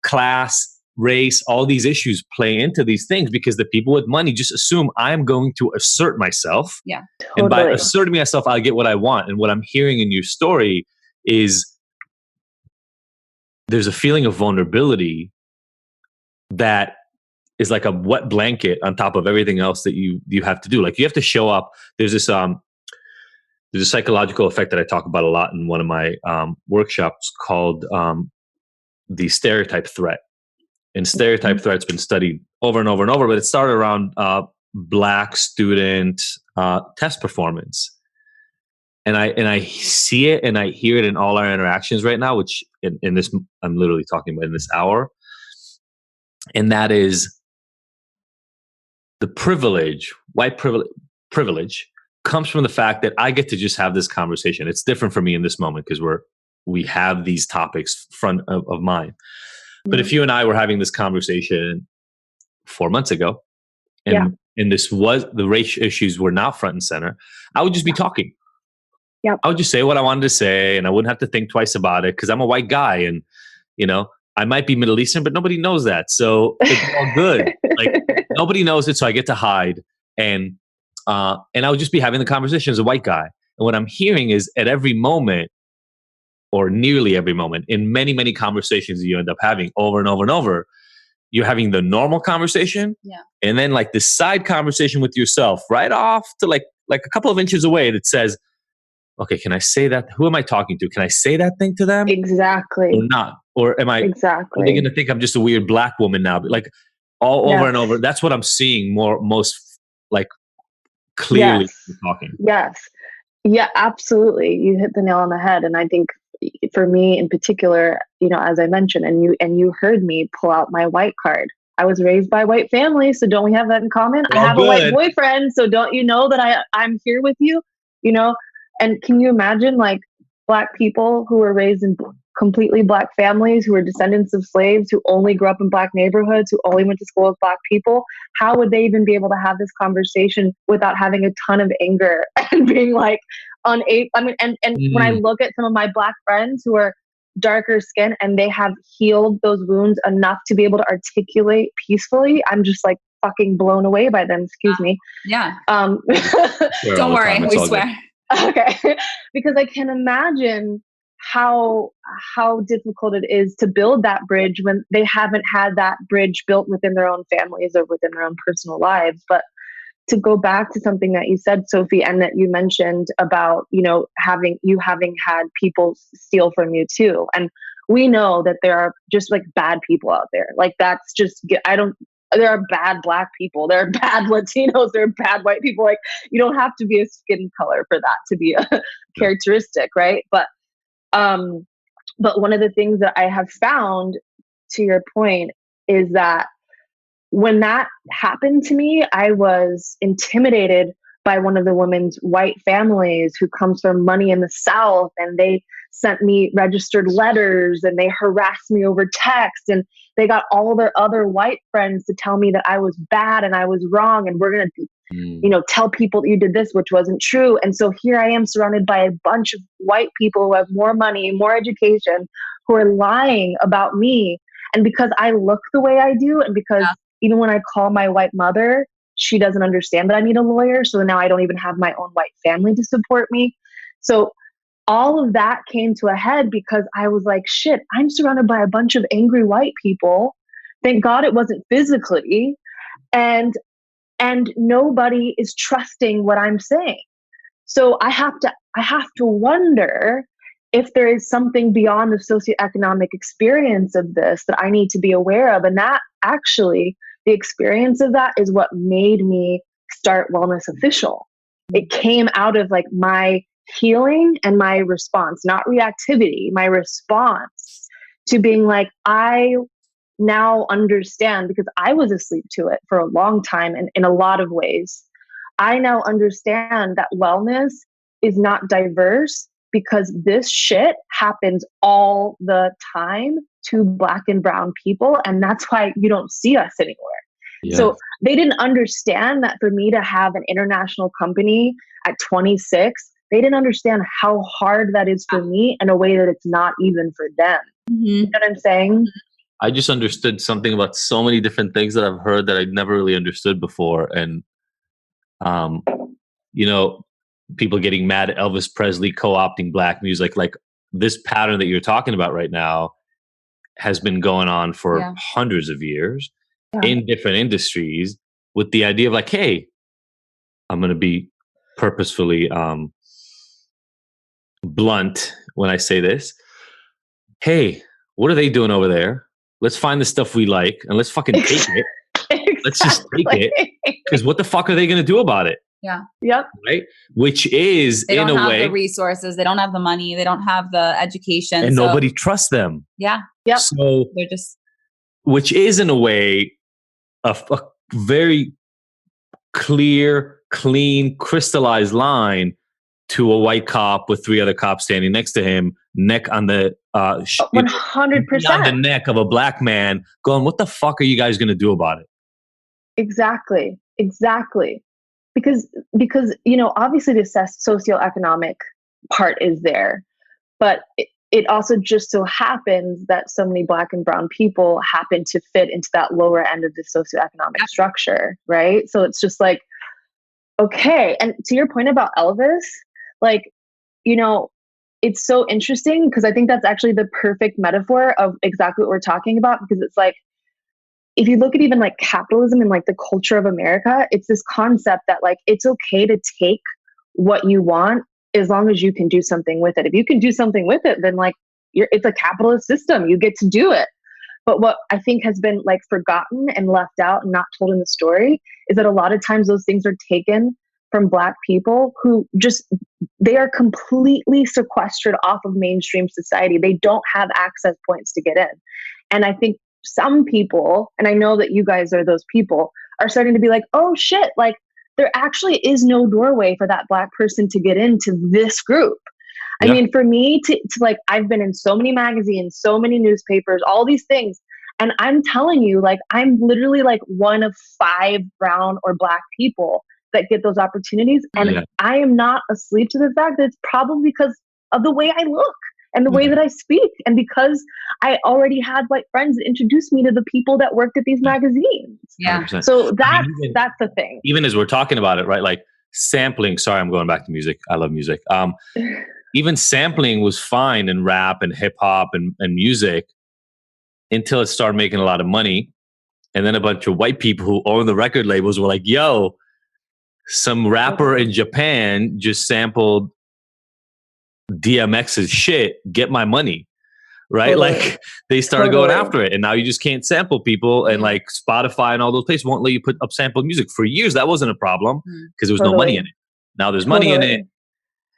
class, race, all these issues play into these things because the people with money just assume I'm going to assert myself. Yeah. Totally. And by asserting myself, I'll get what I want. And what I'm hearing in your story is there's a feeling of vulnerability that is like a wet blanket on top of everything else that you have to do. Like, you have to show up. There's this there's a psychological effect that I talk about a lot in one of my workshops called the stereotype threat. And stereotype threat's been studied over and over and over, but it started around Black student test performance. And I see it and I hear it in all our interactions right now, which in this, I'm literally talking about in this hour. And that is the privilege, white privilege comes from the fact that I get to just have this conversation. It's different for me in this moment because we have these topics front of mind. But if you and I were having this conversation 4 months ago, and this was the race issues were not front and center, I would just be talking. Yeah, I would just say what I wanted to say, and I wouldn't have to think twice about it because I'm a white guy, and I might be Middle Eastern, but nobody knows that, so it's all good. Like, nobody knows it, so I get to hide, and I would just be having the conversation as a white guy. And what I'm hearing is at every moment, or nearly every moment, in many, many conversations that you end up having over and over and over, you're having the normal conversation, and then like this side conversation with yourself right off to like a couple of inches away that says, okay, can I say that? Who am I talking to? Can I say that thing to them? Exactly. Or not? Or am I, are they going to think I'm just a weird Black woman now? But like all over and over. That's what I'm seeing most like clearly talking. Yes. Yeah, absolutely. You hit the nail on the head. And I think for me in particular, as I mentioned, and you heard me pull out my white card. I was raised by a white family, so don't we have that in common? I have a white boyfriend, so don't you know that I'm here with you? And can you imagine like Black people who were raised in completely Black families, who are descendants of slaves, who only grew up in Black neighborhoods, who only went to school with Black people? How would they even be able to have this conversation without having a ton of anger and being like unable? I mean, and when I look at some of my Black friends who are darker skin and they have healed those wounds enough to be able to articulate peacefully, I'm just like fucking blown away by them. Excuse me. Yeah. Don't worry, we swear. Okay. Because I can imagine how difficult it is to build that bridge when they haven't had that bridge built within their own families or within their own personal lives. But to go back to something that you said, Sophie, and that you mentioned about, having had people steal from you too. And we know that there are just like bad people out there. Like, that's just, there are bad Black people, there are bad Latinos, there are bad white people. Like, you don't have to be a skin color for that to be a characteristic, right? But one of the things that I have found, to your point, is that when that happened to me, I was intimidated by one of the women's white families who comes from money in the South, and they sent me registered letters and they harassed me over text, and they got all their other white friends to tell me that I was bad and I was wrong, and we're going to tell people that you did this, which wasn't true. And so here I am surrounded by a bunch of white people who have more money, more education, who are lying about me. And because I look the way I do, and because even when I call my white mother, she doesn't understand that I need a lawyer. So now I don't even have my own white family to support me. So all of that came to a head because I was like, shit, I'm surrounded by a bunch of angry white people. Thank God it wasn't physically. And nobody is trusting what I'm saying. So I have to wonder if there is something beyond the socioeconomic experience of this that I need to be aware of. And that actually, the experience of that is what made me start Wellness Official. It came out of like my healing and my response, not reactivity, my response to being like, I now understand, because I was asleep to it for a long time and in a lot of ways. I now understand that wellness is not diverse because this shit happens all the time to Black and brown people. And that's why you don't see us anywhere. Yeah. So they didn't understand that for me to have an international company at 26, they didn't understand how hard that is for me in a way that it's not even for them. You know what I'm saying? I just understood something about so many different things that I've heard that I'd never really understood before. And, people getting mad at Elvis Presley co-opting Black music, like this pattern that you're talking about right now has been going on for hundreds of years in different industries, with the idea of like, hey, I'm going to be purposefully blunt when I say this. Hey, what are they doing over there? Let's find the stuff we like and let's fucking take it. Exactly. Let's just take it. Because what the fuck are they going to do about it? Yeah. Yep. Right? Which is, they in a way, don't have the resources. They don't have the money. They don't have the education. And nobody trusts them. Yeah. Yep. So they're just... Which is, in a way, a very clear, clean, crystallized line to a white cop with 3 other cops standing next to him, neck on the 100% on the neck of a Black man, going, "What the fuck are you guys going to do about it?" Exactly. Because obviously the socioeconomic part is there, but it also just so happens that so many Black and brown people happen to fit into that lower end of the socioeconomic structure, right? So it's just like, okay. And to your point about Elvis, like, it's so interesting because I think that's actually the perfect metaphor of exactly what we're talking about, because it's like, if you look at even like capitalism and like the culture of America, it's this concept that like, it's okay to take what you want as long as you can do something with it. If you can do something with it, then like it's a capitalist system. You get to do it. But what I think has been like forgotten and left out and not told in the story is that a lot of times those things are taken from Black people who they are completely sequestered off of mainstream society. They don't have access points to get in. And I think some people, and I know that you guys are those people, are starting to be like, oh shit, like there actually is no doorway for that Black person to get into this group. I mean, for me to like, I've been in so many magazines, so many newspapers, all these things. And I'm telling you, like, I'm literally like one of 5 brown or Black people that get those opportunities. And I am not asleep to the fact that it's probably because of the way I look and the way that I speak. And because I already had white friends that introduced me to the people that worked at these magazines. Yeah. 100%. So that's the thing. Even as we're talking about it, right? Like sampling, sorry, I'm going back to music. I love music. Even sampling was fine in rap and hip hop and music until it started making a lot of money. And then a bunch of white people who own the record labels were like, yo, some rapper in Japan just sampled DMX's shit, get my money, right? Totally. Like they started going after it, and now you just can't sample people, and like Spotify and all those places won't let you put up sampled music. For years that wasn't a problem because there was no money in it. Now there's money in it.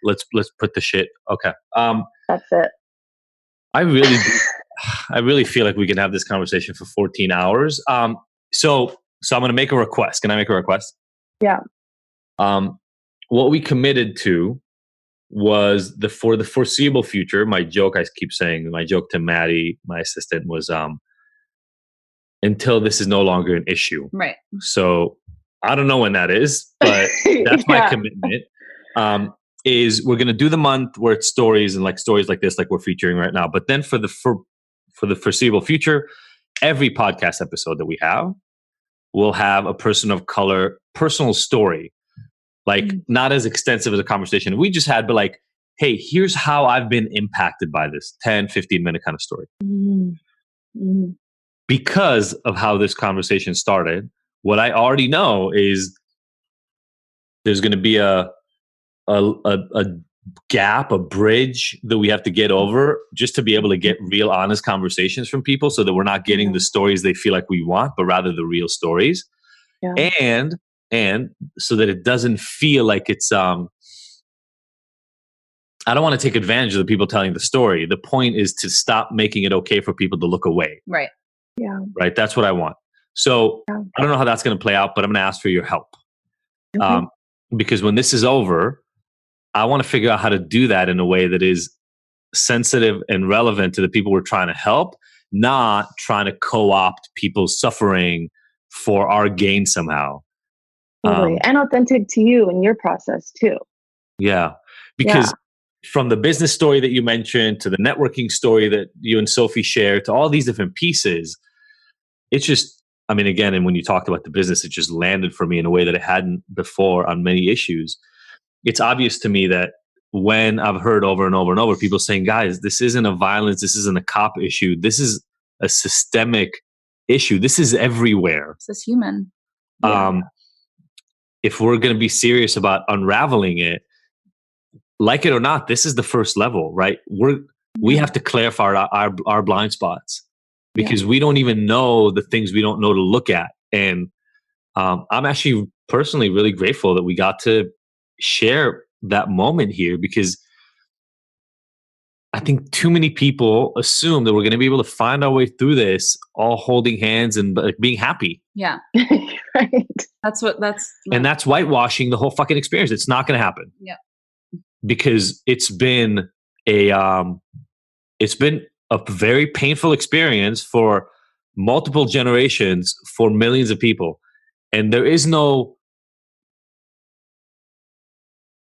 Let's put the shit. Okay. That's it. I really feel like we can have this conversation for 14 hours. So I'm going to make a request. Can I make a request? Yeah. What we committed to was for the foreseeable future. My joke, I keep saying, my joke to Maddie, my assistant, was until this is no longer an issue. Right. So I don't know when that is, but that's my commitment. Is we're going to do the month where it's stories and like stories like this, like we're featuring right now. But then for the foreseeable future, every podcast episode that we have will have a person of color personal story, like not as extensive as a conversation we just had, but like, hey, here's how I've been impacted by this 10, 15-minute kind of story. Because of how this conversation started, what I already know is there's going to be a gap, a bridge that we have to get over just to be able to get real, honest conversations from people, so that we're not getting the stories they feel like we want, but rather the real stories. Yeah. And so that it doesn't feel like it's, I don't want to take advantage of the people telling the story. The point is to stop making it okay for people to look away. Right. Yeah. Right. That's what I want. So I don't know how that's going to play out, but I'm going to ask for your help. Okay. Because when this is over, I want to figure out how to do that in a way that is sensitive and relevant to the people we're trying to help, not trying to co-opt people's suffering for our gain somehow. Totally. And authentic to you and your process too. Yeah. Because from the business story that you mentioned to the networking story that you and Sophie shared to all these different pieces, it's just, I mean, again, and when you talked about the business, it just landed for me in a way that it hadn't before on many issues. It's obvious to me that when I've heard over and over and over people saying, guys, this isn't a violence, this isn't a cop issue, this is a systemic issue. This is everywhere. This is human. If we're going to be serious about unraveling it, like it or not, this is the first level, right? We have to clarify our blind spots, because we don't even know the things we don't know to look at. And I'm actually personally really grateful that we got to share that moment here, because I think too many people assume that we're going to be able to find our way through this all holding hands and like being happy. Yeah. Right. And that's whitewashing the whole fucking experience. It's not going to happen. Yeah. Because it's been a very painful experience for multiple generations, for millions of people. And there is no,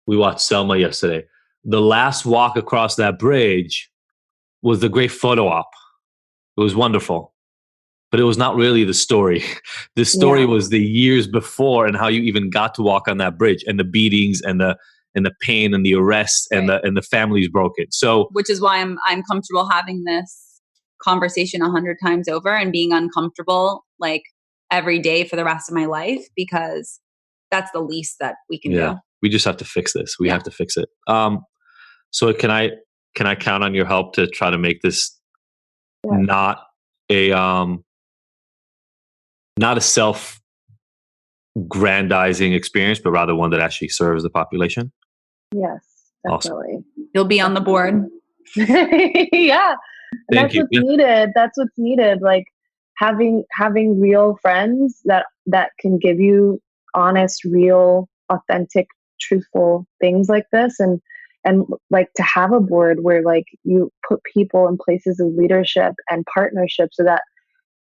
we watched Selma yesterday. The last walk across that bridge was the great photo op. It was wonderful, but it was not really the story. The story was the years before and how you even got to walk on that bridge, and the beatings and the pain and the arrests and the families broken. So, which is why I'm comfortable having this conversation 100 times over and being uncomfortable like every day for the rest of my life, because that's the least that we can do. We just have to fix this. We have to fix it. So can I count on your help to try to make this not a self-grandizing experience, but rather one that actually serves the population? Yes, definitely. Awesome. You'll be on the board. Yeah. Thank you. Needed. That's what's needed. Like having real friends that can give you honest, real, authentic, truthful things like this, and like to have a board where like you put people in places of leadership and partnership so that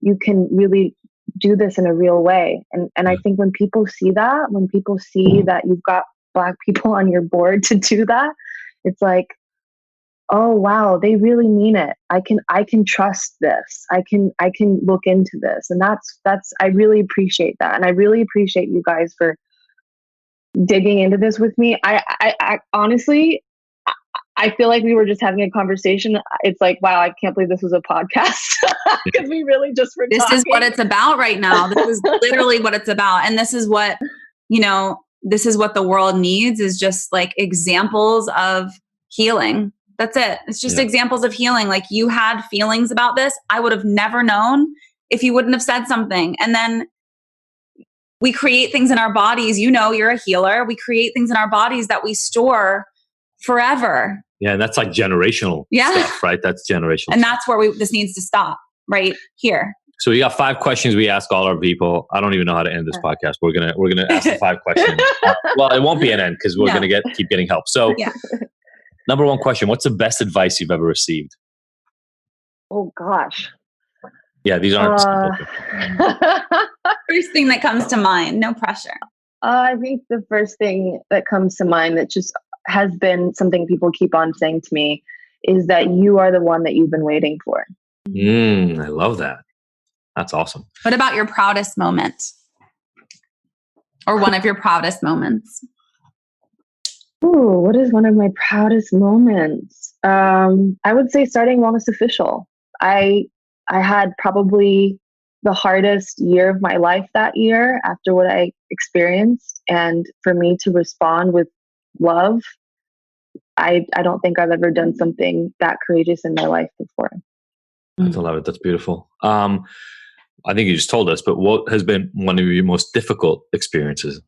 you can really do this in a real way. And I think when people see that you've got Black people on your board to do that, it's like, oh wow, they really mean it. I can trust this. I can look into this. And that's I really appreciate that. And I really appreciate you guys for digging into this with me. I honestly, I feel like we were just having a conversation. It's like, wow, I can't believe this was a podcast, because we really just were This talking. is what it's about right now. This is literally what it's about. And this is what, this is what the world needs, is just like examples of healing. That's it. It's just examples of healing. Like, you had feelings about this. I would have never known if you wouldn't have said something. And then we create things in our bodies. You're a healer. We create things in our bodies that we store forever. Yeah, and that's like generational stuff, right? That's generational. And that's where this needs to stop, right here. So we got 5 questions we ask all our people. I don't even know how to end this podcast. We're gonna ask the 5 questions. Well, it won't be an end because we're gonna keep getting help. So Number one question, what's the best advice you've ever received? Oh gosh. Yeah, these aren't simple. First thing that comes to mind, no pressure. I think the first thing that comes to mind that just has been something people keep on saying to me is that you are the one that you've been waiting for. I love that. That's awesome. What about your proudest moment? Or one of your proudest moments? Ooh, what is one of my proudest moments? I would say starting Wellness Official. I had probably the hardest year of my life that year after what I experienced. And for me to respond with love, I don't think I've ever done something that courageous in my life before. I love it. That's beautiful. I think you just told us, but what has been one of your most difficult experiences?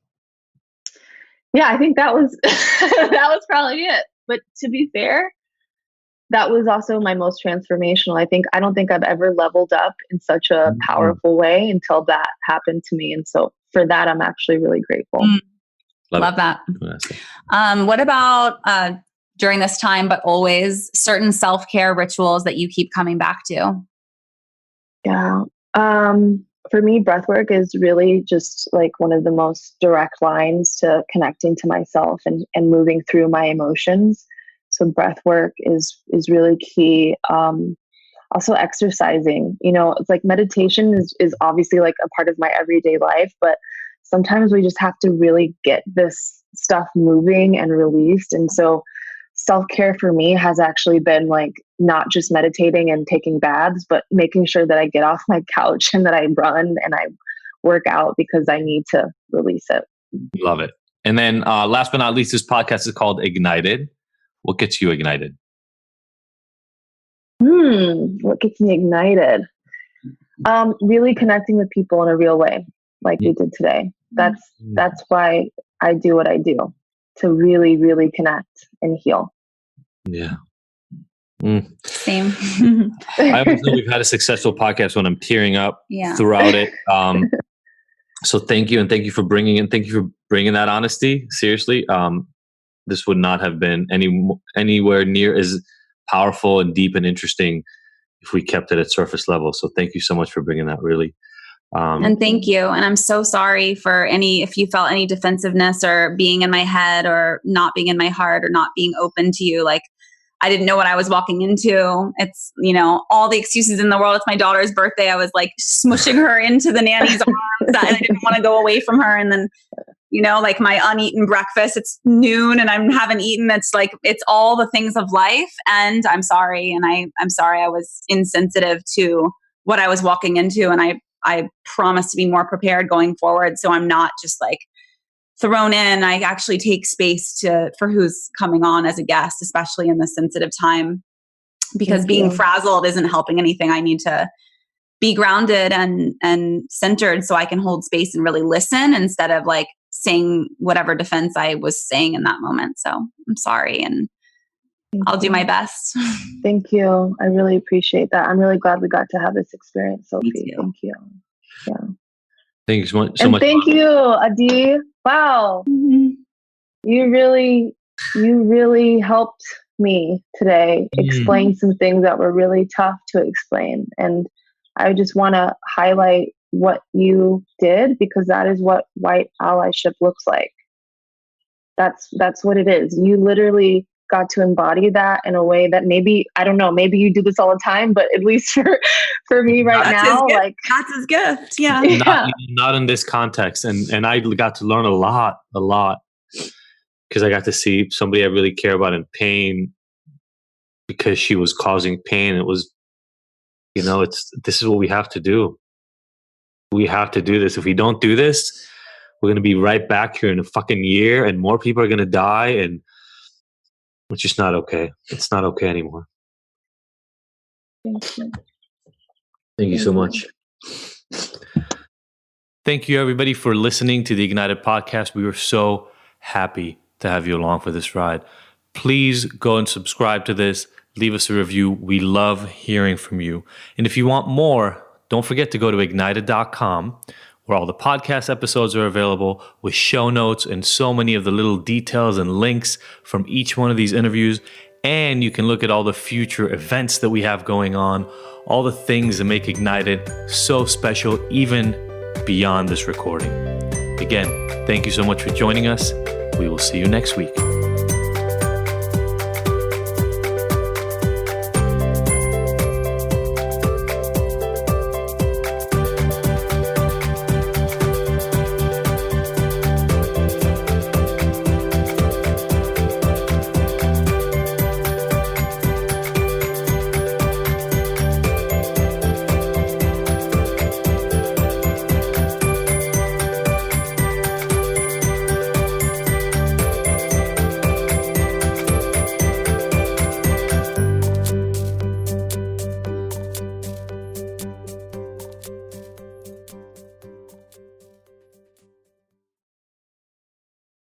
Yeah, I think that was that was probably it. But to be fair, that was also my most transformational. I don't think I've ever leveled up in such a powerful way until that happened to me. And so for that, I'm actually really grateful. Love that. What about during this time, but always certain self-care rituals that you keep coming back to? Yeah. For me, breathwork is really just like one of the most direct lines to connecting to myself and moving through my emotions. So breathwork is really key. Also exercising, it's like meditation is obviously like a part of my everyday life, but sometimes we just have to really get this stuff moving and released. And so self-care for me has actually been like not just meditating and taking baths, but making sure that I get off my couch and that I run and I work out because I need to release it. Love it. And then last but not least, this podcast is called Ignited. What gets you ignited? What gets me ignited? Really connecting with people in a real way, like we did today. That's why I do what I do, to really, really connect and heal. Yeah. Same. I always know we've had a successful podcast when I'm tearing up throughout it. So thank you. And thank you for bringing that honesty. Seriously. This would not have been anywhere near as powerful and deep and interesting if we kept it at surface level. So thank you so much for bringing that, really. And thank you. And I'm so sorry for if you felt any defensiveness or being in my head or not being in my heart or not being open to you. Like, I didn't know what I was walking into. It's, all the excuses in the world. It's my daughter's birthday. I was like smushing her into the nanny's arms and I didn't want to go away from her. And then, like my uneaten breakfast, it's noon and I haven't eaten. It's like, it's all the things of life. And I'm sorry. And I'm sorry I was insensitive to what I was walking into. And I promise to be more prepared going forward. So I'm not just like thrown in. I actually take space for who's coming on as a guest, especially in this sensitive time, because being frazzled isn't helping anything. I need to be grounded and centered so I can hold space and really listen instead of like saying whatever defense I was saying in that moment. So I'm sorry. And I'll do my best. Thank you. I really appreciate that. I'm really glad we got to have this experience, Sophie. Thank you. Yeah. Thank you so much. And thank you, Adi. Wow. Mm-hmm. You really helped me today explain some things that were really tough to explain. And I just want to highlight what you did, because that is what white allyship looks like. That's what it is. You literally got to embody that in a way that maybe, I don't know, maybe you do this all the time, but at least for me now, like that's his gift. Yeah. Not in this context. And I got to learn a lot because I got to see somebody I really care about in pain because she was causing pain. It was, this is what we have to do. We have to do this. If we don't do this, we're going to be right back here in a fucking year and more people are going to die. And it's just not okay. It's not okay anymore. Thank you. Thank you so much. Thank you, everybody, for listening to the Ignited podcast. We were so happy to have you along for this ride. Please go and subscribe to this. Leave us a review. We love hearing from you. And if you want more, don't forget to go to ignited.com, where all the podcast episodes are available with show notes and so many of the little details and links from each one of these interviews. And you can look at all the future events that we have going on, all the things that make Ignited so special, even beyond this recording. Again, thank you so much for joining us. We will see you next week.